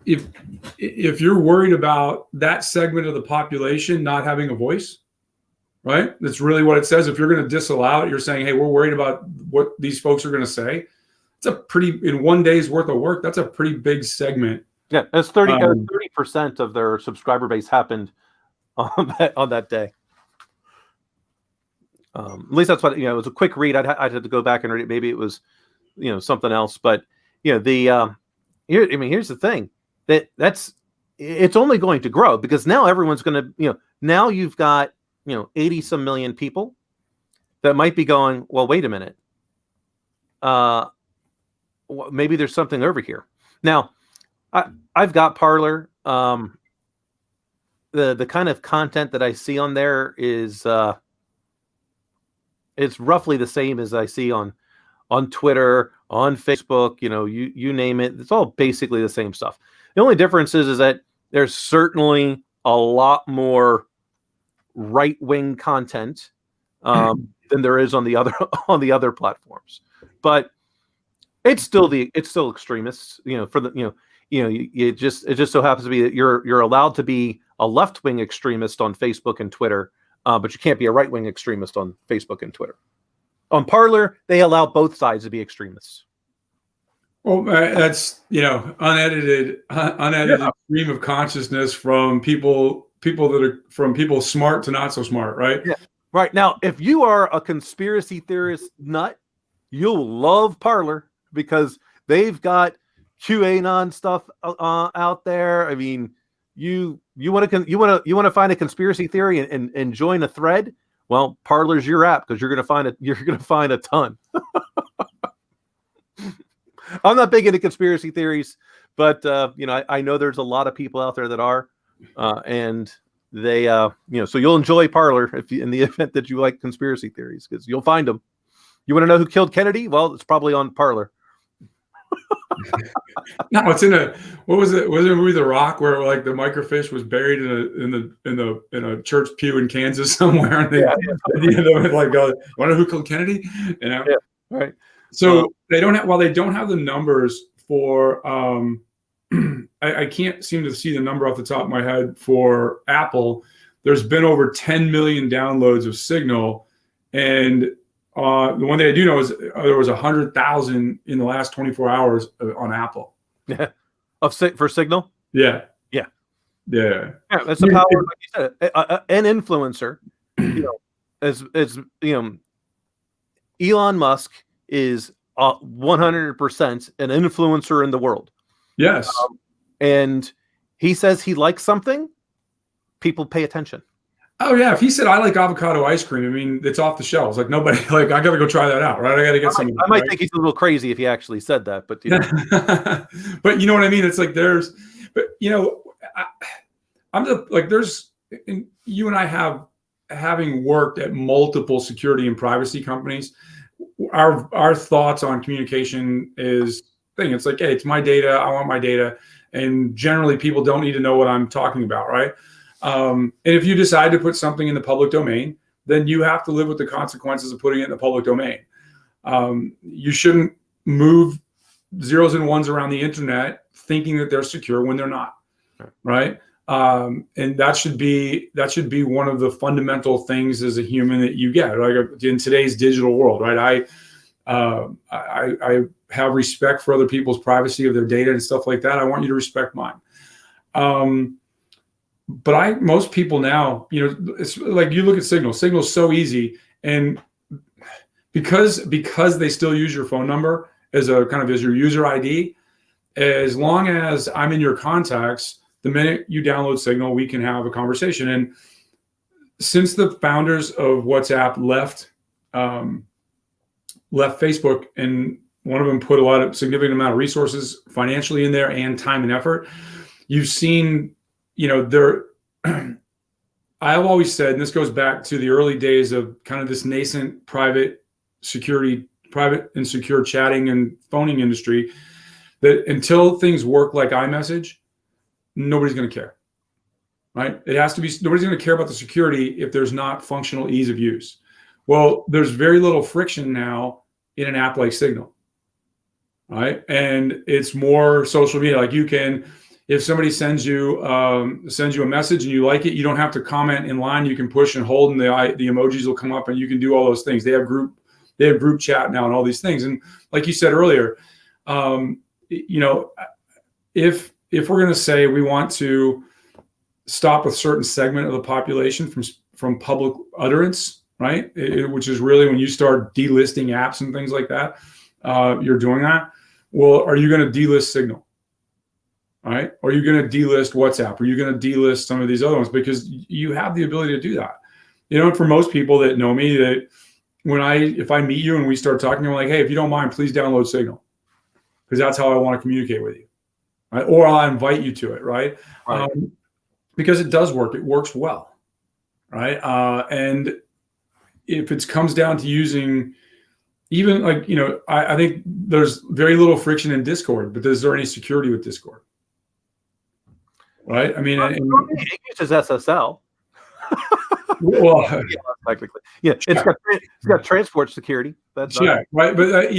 if you're worried about that segment of the population not having a voice, right? That's really what it says. If you're going to disallow it, you're saying, hey, we're worried about what these folks are going to say. It's a pretty, in one day's worth of work, that's a pretty big segment.
Yeah, it's 30% of their subscriber base happened on that day. At least that's what, it was a quick read. I'd have to go back and read it. Maybe it was, something else. But here's the thing, it's only going to grow because now everyone's going to, now you've got 80 some million people that might be going, well, wait a minute. Maybe there's something over here. Now, I've got Parlor. The kind of content that I see on there is it's roughly the same as I see on Twitter, on Facebook. You name it. It's all basically the same stuff. The only difference is that there's certainly a lot more right-wing content than there is on the other platforms, but it's still extremists. It just so happens to be that you're allowed to be a left-wing extremist on Facebook and Twitter, but you can't be a right-wing extremist on Facebook and Twitter. On Parlor, they allow both sides to be extremists.
Well, that's unedited stream of consciousness from people smart to not so smart, right?
Yeah. Right. Now, if you are a conspiracy theorist nut, you'll love Parlor because they've got QAnon stuff out there. I mean, you want to find a conspiracy theory and join a thread. Well, Parlor's your app because you're gonna find a ton. I'm not big into conspiracy theories, but I know there's a lot of people out there that are, and they so you'll enjoy Parlor in the event that you like conspiracy theories because you'll find them. You want to know who killed Kennedy? Well, it's probably on Parlor.
No, it's what was it? Was it a movie The Rock where like the microfiche was buried in a church pew in Kansas somewhere? And they wonder who killed Kennedy?
Yeah, right.
So they don't have the numbers for I can't seem to see the number off the top of my head for Apple. There's been over 10 million downloads of Signal, and the one thing I do know is there was 100,000 in the last 24 hours on Apple.
Yeah, for Signal.
Yeah.
That's the power, like you said, an influencer. Elon Musk is 100% an influencer in the world.
Yes.
And he says he likes something, people pay attention.
Oh yeah, if he said I like avocado ice cream, I mean it's off the shelves. Like nobody, like I got to go try that out, right? I got to get some.
I might think he's a little crazy if he actually said that, but
but you know what I mean. It's like but I'm just like you and I having worked at multiple security and privacy companies. Our thoughts on communication is thing. It's like, hey, it's my data. I want my data, and generally people don't need to know what I'm talking about, right? And if you decide to put something in the public domain, then you have to live with the consequences of putting it in the public domain. You shouldn't move zeros and ones around the internet thinking that they're secure when they're not, right? And that should be one of the fundamental things as a human that you get, like in today's digital world, right? I have respect for other people's privacy of their data and stuff like that. I want you to respect mine. But most people now, it's like you look at Signal. Signal's so easy, and because they still use your phone number as a kind of as your user ID, as long as I'm in your contacts, the minute you download Signal, we can have a conversation. And since the founders of WhatsApp left Facebook, and one of them put a significant amount of resources financially in there and time and effort, you've seen. I've always said, and this goes back to the early days of kind of this nascent private and secure chatting and phoning industry, that until things work like iMessage, nobody's going to care, right? It has to be, nobody's going to care about the security if there's not functional ease of use. Well, there's very little friction now in an app like Signal, right? And it's more social media. Like you can, if somebody sends you a message and you like it, you don't have to comment in line. You can push and hold, and the emojis will come up, and you can do all those things. They have group chat now and all these things. And like you said earlier, if we're going to say we want to stop a certain segment of the population from public utterance, right? Which is really when you start delisting apps and things like that, you're doing that. Well, are you going to delist Signal? Right? Or are you going to delist WhatsApp? Or are you going to delist some of these other ones? Because you have the ability to do that. For most people that know me, that if I meet you and we start talking, I'm like, hey, if you don't mind, please download to because that's how I want to communicate with you. Right? Or I'll invite you to it, right? Because it does work. It works well, right? And if it comes down to using, even I think there's very little friction in Discord, but is there any security with Discord? Right. I mean,
it uses SSL.
Well,
technically, yeah, it's got transport security. That's
right. But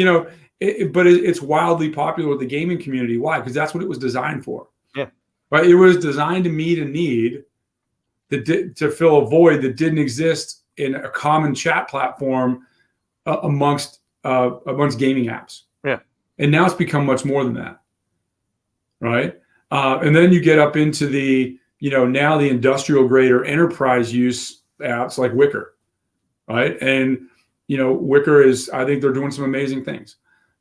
it's wildly popular with the gaming community. Why? Because that's what it was designed for.
Yeah.
Right. It was designed to meet a need to fill a void that didn't exist in a common chat platform amongst gaming apps.
Yeah.
And now it's become much more than that. Right. And then you get up into the, now the industrial grade or enterprise use apps like Wicker, right? And, Wicker I think they're doing some amazing things.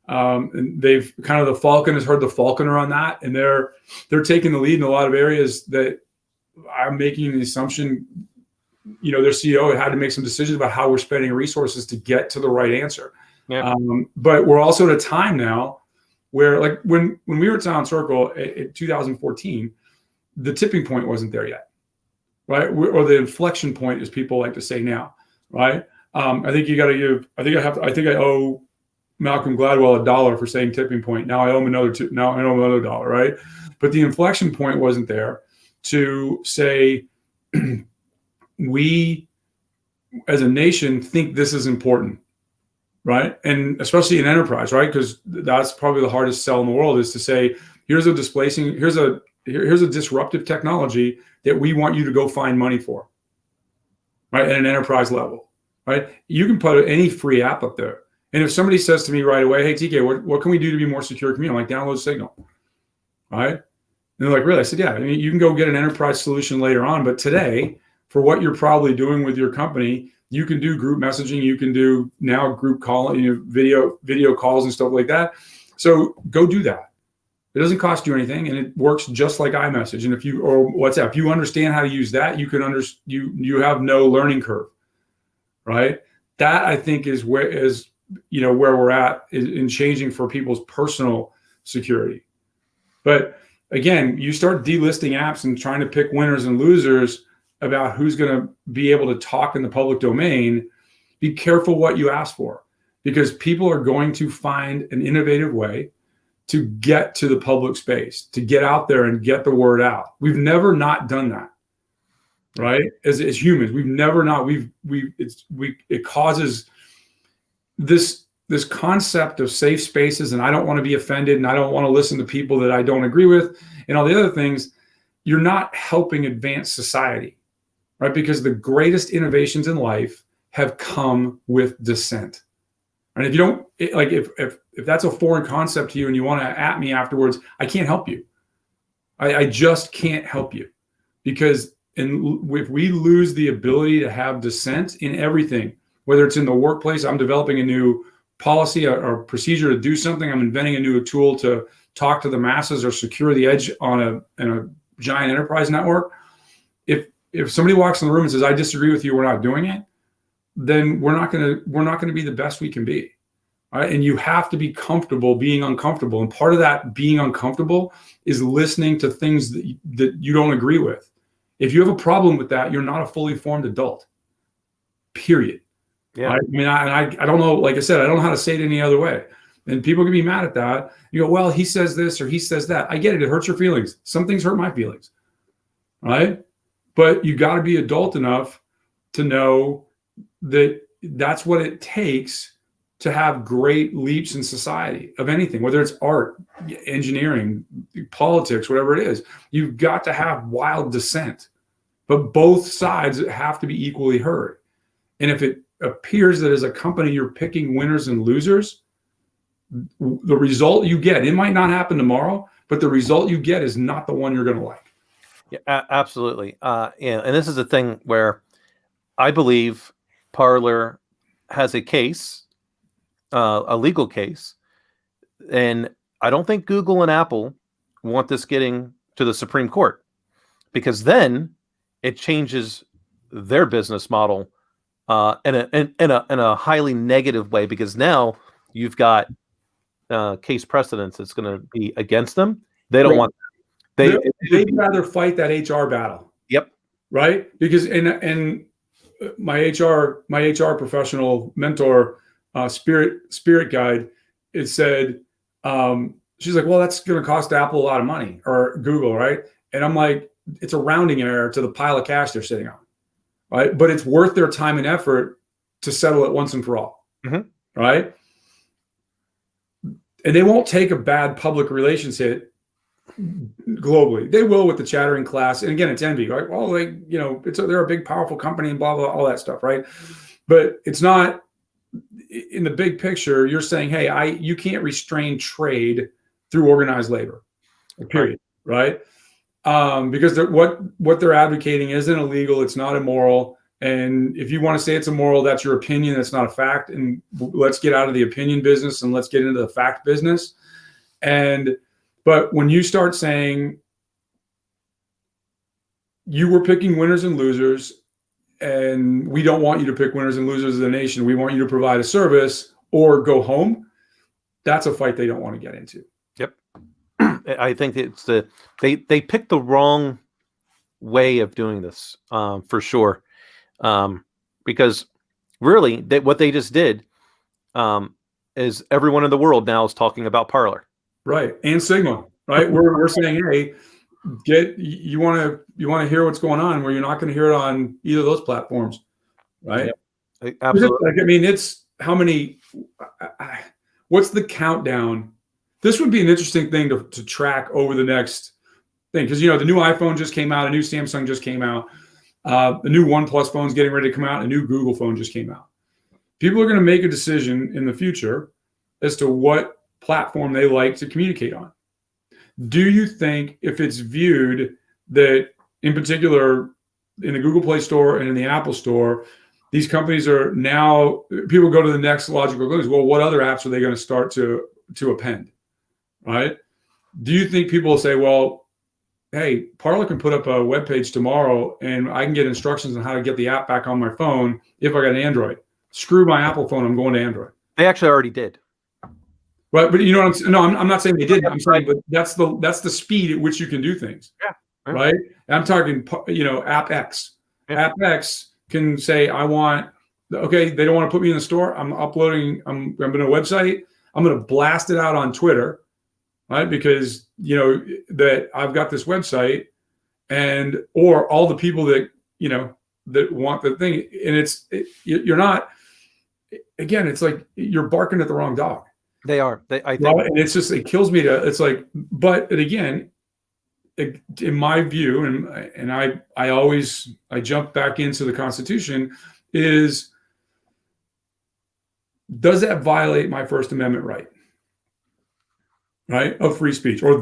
And they've kind of, the Falcon has heard the Falconer on that. And they're taking the lead in a lot of areas that I'm making the assumption, their CEO had to make some decisions about how we're spending resources to get to the right answer. Yeah. But we're also at a time now where, like when we were at Silent Circle in 2014, the tipping point wasn't there yet, right? Or the inflection point, as people like to say now, right? I think you got to give. I think I owe Malcolm Gladwell $1 for saying tipping point. Now I owe him another $1, right? But the inflection point wasn't there to say we, as a nation, think this is important. Right. And especially in enterprise, right? Because that's probably the hardest sell in the world, is to say, here's a disruptive technology that we want you to go find money for. Right. At an enterprise level. Right. You can put any free app up there. And if somebody says to me right away, hey, TK, what can we do to be more secure community? I'm like, download Signal. Right. And they're like, really? I said, yeah, you can go get an enterprise solution later on. But today, for what you're probably doing with your company, You can do group messaging. You can do now group call, video calls and stuff like that. So go do that. It doesn't cost you anything, and it works just like iMessage. And or WhatsApp, if you understand how to use that, you you have no learning curve, right? That I think is where we're at in changing for people's personal security. But again, you start delisting apps and trying to pick winners and losers about who's going to be able to talk in the public domain. Be careful what you ask for, because people are going to find an innovative way to get to the public space, to get out there and get the word out. We've never not done that, right? As humans, we've never not. It causes this concept of safe spaces, and I don't want to be offended, and I don't want to listen to people that I don't agree with, and all the other things. You're not helping advance society, right? Because the greatest innovations in life have come with dissent. And if you don't like, if that's a foreign concept to you and you want to at me afterwards, I can't help you. I just can't help you, because if we lose the ability to have dissent in everything, whether it's in the workplace, I'm developing a new policy or procedure to do something, I'm inventing a new tool to talk to the masses or secure the edge in a giant enterprise network. If somebody walks in the room and says, I disagree with you, we're not doing it, then we're not going to be the best we can be. Right? And you have to be comfortable being uncomfortable. And part of that being uncomfortable is listening to things that you don't agree with. If you have a problem with that, you're not a fully formed adult, period. Yeah. Right? I mean, I don't know, like I said, I don't know how to say it any other way. And people can be mad at that. You go, well, he says this or he says that. I get it. It hurts your feelings. Some things hurt my feelings, right? But you got to be adult enough to know that that's what it takes to have great leaps in society of anything, whether it's art, engineering, politics, whatever it is. You've got to have wild dissent, but both sides have to be equally heard. And if it appears that as a company you're picking winners and losers, the result you get, it might not happen tomorrow, but the result you get is not the one you're going to like.
Yeah, absolutely. And this is a thing where I believe Parlor has a case, a legal case, and I don't think Google and Apple want this getting to the Supreme Court, because then it changes their business model in a highly negative way, because now you've got case precedents that's going to be against them. They don't want that.
They'd rather fight that HR battle.
Yep.
Right? Because and my HR professional mentor, Spirit Guide, it said, she's like, well, that's going to cost Apple a lot of money, or Google, right? And I'm like, it's a rounding error to the pile of cash they're sitting on, right? But it's worth their time and effort to settle it once and for all, right? And they won't take a bad public relations hit globally. They will with the chattering class. And again, it's envy, right? Well, they're a big, powerful company and blah, blah, all that stuff, right? But it's not, in the big picture, you're saying, hey, you can't restrain trade through organized labor, period, right? Because what they're advocating isn't illegal, it's not immoral. And if you want to say it's immoral, that's your opinion. That's not a fact. And let's get out of the opinion business and let's get into the fact business. But when you start saying you were picking winners and losers, and we don't want you to pick winners and losers as a nation, we want you to provide a service or go home, that's a fight they don't want to get into.
Yep. I think it's they picked the wrong way of doing this, for sure. Because really what they just did is everyone in the world now is talking about Parlor.
Right. And Sigma, right? We're saying, hey, you want to hear what's going on, where you're not going to hear it on either of those platforms, right?
Yep. Absolutely.
It's how many, what's the countdown? This would be an interesting thing to track over the next thing. Because, the new iPhone just came out, a new Samsung just came out. The new OnePlus phone's getting ready to come out. A new Google phone just came out. People are going to make a decision in the future as to what platform they like to communicate on. Do you think, if it's viewed that, in particular, in the Google Play Store and in the Apple Store, these companies are now, people go to the next logical conclusion. Well, what other apps are they going to start to append, right? Do you think people will say, well, hey, Parlor can put up a web page tomorrow and I can get instructions on how to get the app back on my phone if I got an Android. Screw my Apple phone, I'm going to Android.
They actually already did.
Right, but you know what I'm saying? No, I'm not saying they didn't. I'm saying, but that's the speed at which you can do things.
Yeah.
Right? I'm talking, App X.
Yeah.
App X can say, I want, okay, they don't want to put me in the store. I'm uploading, I'm going to a website. I'm going to blast it out on Twitter, right? Because, that I've got this website or all the people that, that want the thing. And you're not, again, it's like you're barking at the wrong dog.
They are. I think.
Well, and it's just, it kills me it's like, but again, in my view, and I jump back into the Constitution, is does that violate my First Amendment right, of free speech or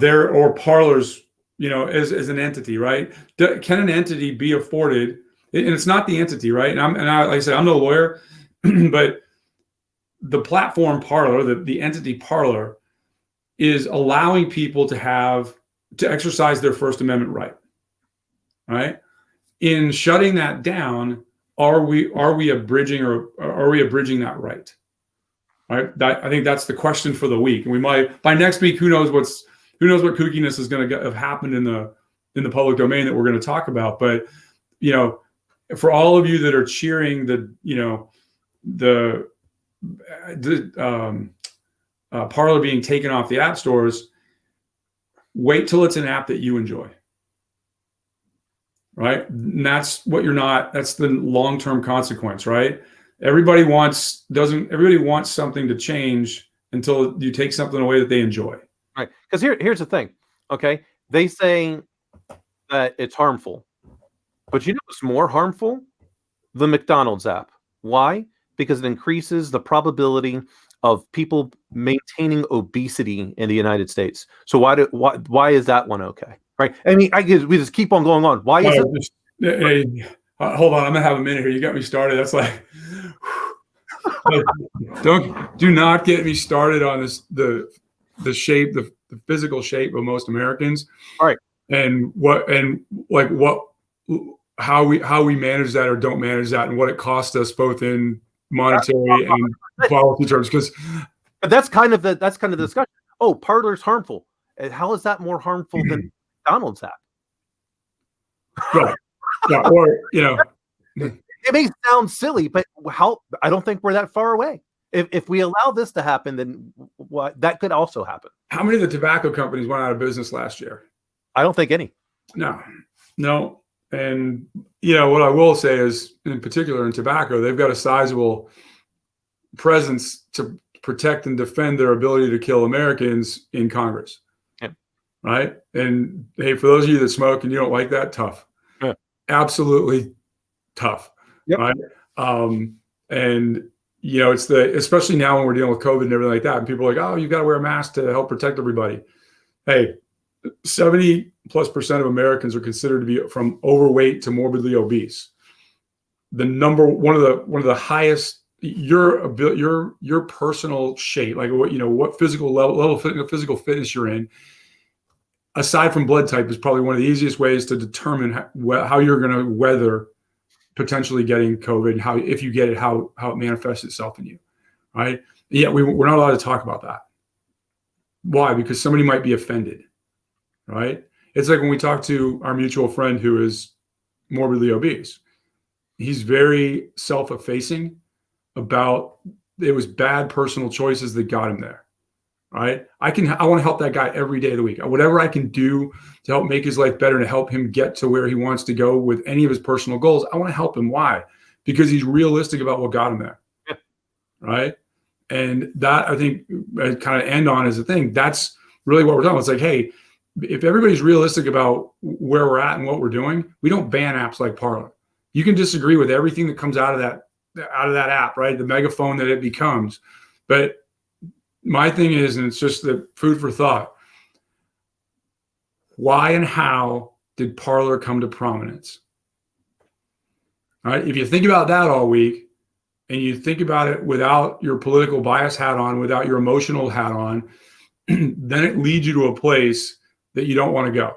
Parlor's, as an entity, right? Can an entity be afforded? And it's not the entity, right? And like I said, I'm no lawyer, but the platform Parlor, the entity Parlor, is allowing people to exercise their First Amendment right? In shutting that down, are we abridging that right? Right. I think that's the question for the week. And we might, by next week, who knows what kookiness is going to have happened in the public domain that we're going to talk about. But for all of you that are cheering the Parlor being taken off the app stores, wait till it's an app that you enjoy, right? And that's the long-term consequence, right? Everybody wants something to change until you take something away that they enjoy.
Right. Because here's the thing. Okay. They say that it's harmful, but what's more harmful? The McDonald's app. Why? Because it increases the probability of people maintaining obesity in the United States. So why is that one okay? Right. I mean, we just keep on going on. Why is it?
Hey, hold on, I'm gonna have a minute here. You got me started. That's like, do not get me started on this the shape, the physical shape of most Americans.
All right.
And how we manage that or don't manage that, and what it costs us both in monetary and policy terms.
But that's kind of the discussion. Oh, Parlor's harmful. And how is that more harmful than McDonald's app?
Right. Yeah, or
it may sound silly, but I don't think we're that far away. If we allow this to happen, then that could also happen.
How many of the tobacco companies went out of business last year?
I don't think any.
No. And what I will say is, in particular in tobacco, they've got a sizable presence to protect and defend their ability to kill Americans in Congress.
Yeah.
Right. And hey, for those of you that smoke and you don't like that, tough.
Yeah.
Absolutely tough.
Yep.
Right. And it's especially now when we're dealing with COVID and everything like that, and people are like, oh, you've got to wear a mask to help protect everybody. Hey, 70+% of Americans are considered to be from overweight to morbidly obese. One of the highest, your personal shape, like what physical level of physical fitness you're in, aside from blood type, is probably one of the easiest ways to determine how you're going to weather potentially getting COVID, and if you get it, how it manifests itself in you, right? Yeah, we're not allowed to talk about that. Why? Because somebody might be offended, right? It's like when we talk to our mutual friend who is morbidly obese. He's very self-effacing about it was bad personal choices that got him there, right? I want to help that guy every day of the week. Whatever I can do to help make his life better, to help him get to where he wants to go with any of his personal goals, I want to help him. Why? Because he's realistic about what got him there, right? And that, I think, I kind of end on as a thing. That's really what we're talking about. It's like, hey, if everybody's realistic about where we're at and what we're doing, we don't ban apps like Parlor. You can disagree with everything that comes out of that app, right? The megaphone that it becomes. But my thing is, and it's just the food for thought, why and how did Parlor come to prominence? All right. If you think about that all week and you think about it without your political bias hat on, without your emotional hat on, then it leads you to a place that you don't want to go.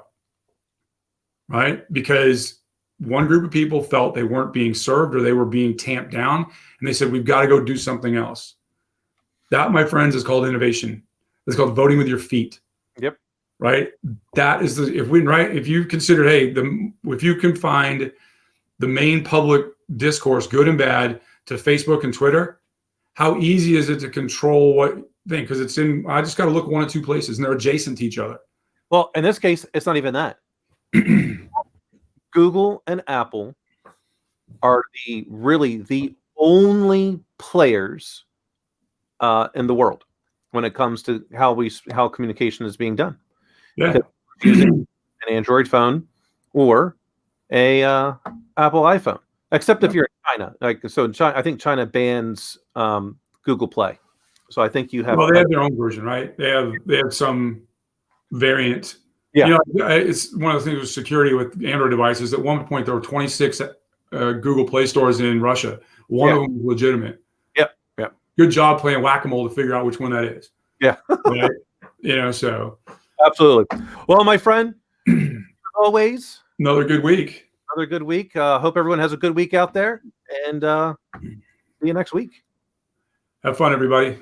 Right? Because one group of people felt they weren't being served or they were being tamped down, and they said, we've got to go do something else. That, my friends, is called innovation. It's called voting with your feet.
Yep.
Right? That is if you consider, hey, if you can find the main public discourse, good and bad, to Facebook and Twitter, how easy is it to control what thing? Because I just got to look one or two places and they're adjacent to each other.
Well, in this case, it's not even that. Google and Apple are really the only players in the world when it comes to how communication is being done.
Yeah.
Using an Android phone or a Apple iPhone, except if you're in China. In China, I think China bans Google Play. So I think you have.
Well, they have their own version, right? They have some variant.
Yeah.
It's one of the things with security with Android devices. At one point, there were 26 Google Play stores in Russia. One of them was legitimate.
Yep. Yep.
Good job playing whack-a-mole to figure out which one that is.
Yeah.
Right? So.
Absolutely. Well, my friend, as always,
another good week.
Another good week. Hope everyone has a good week out there, and see you next week.
Have fun, everybody.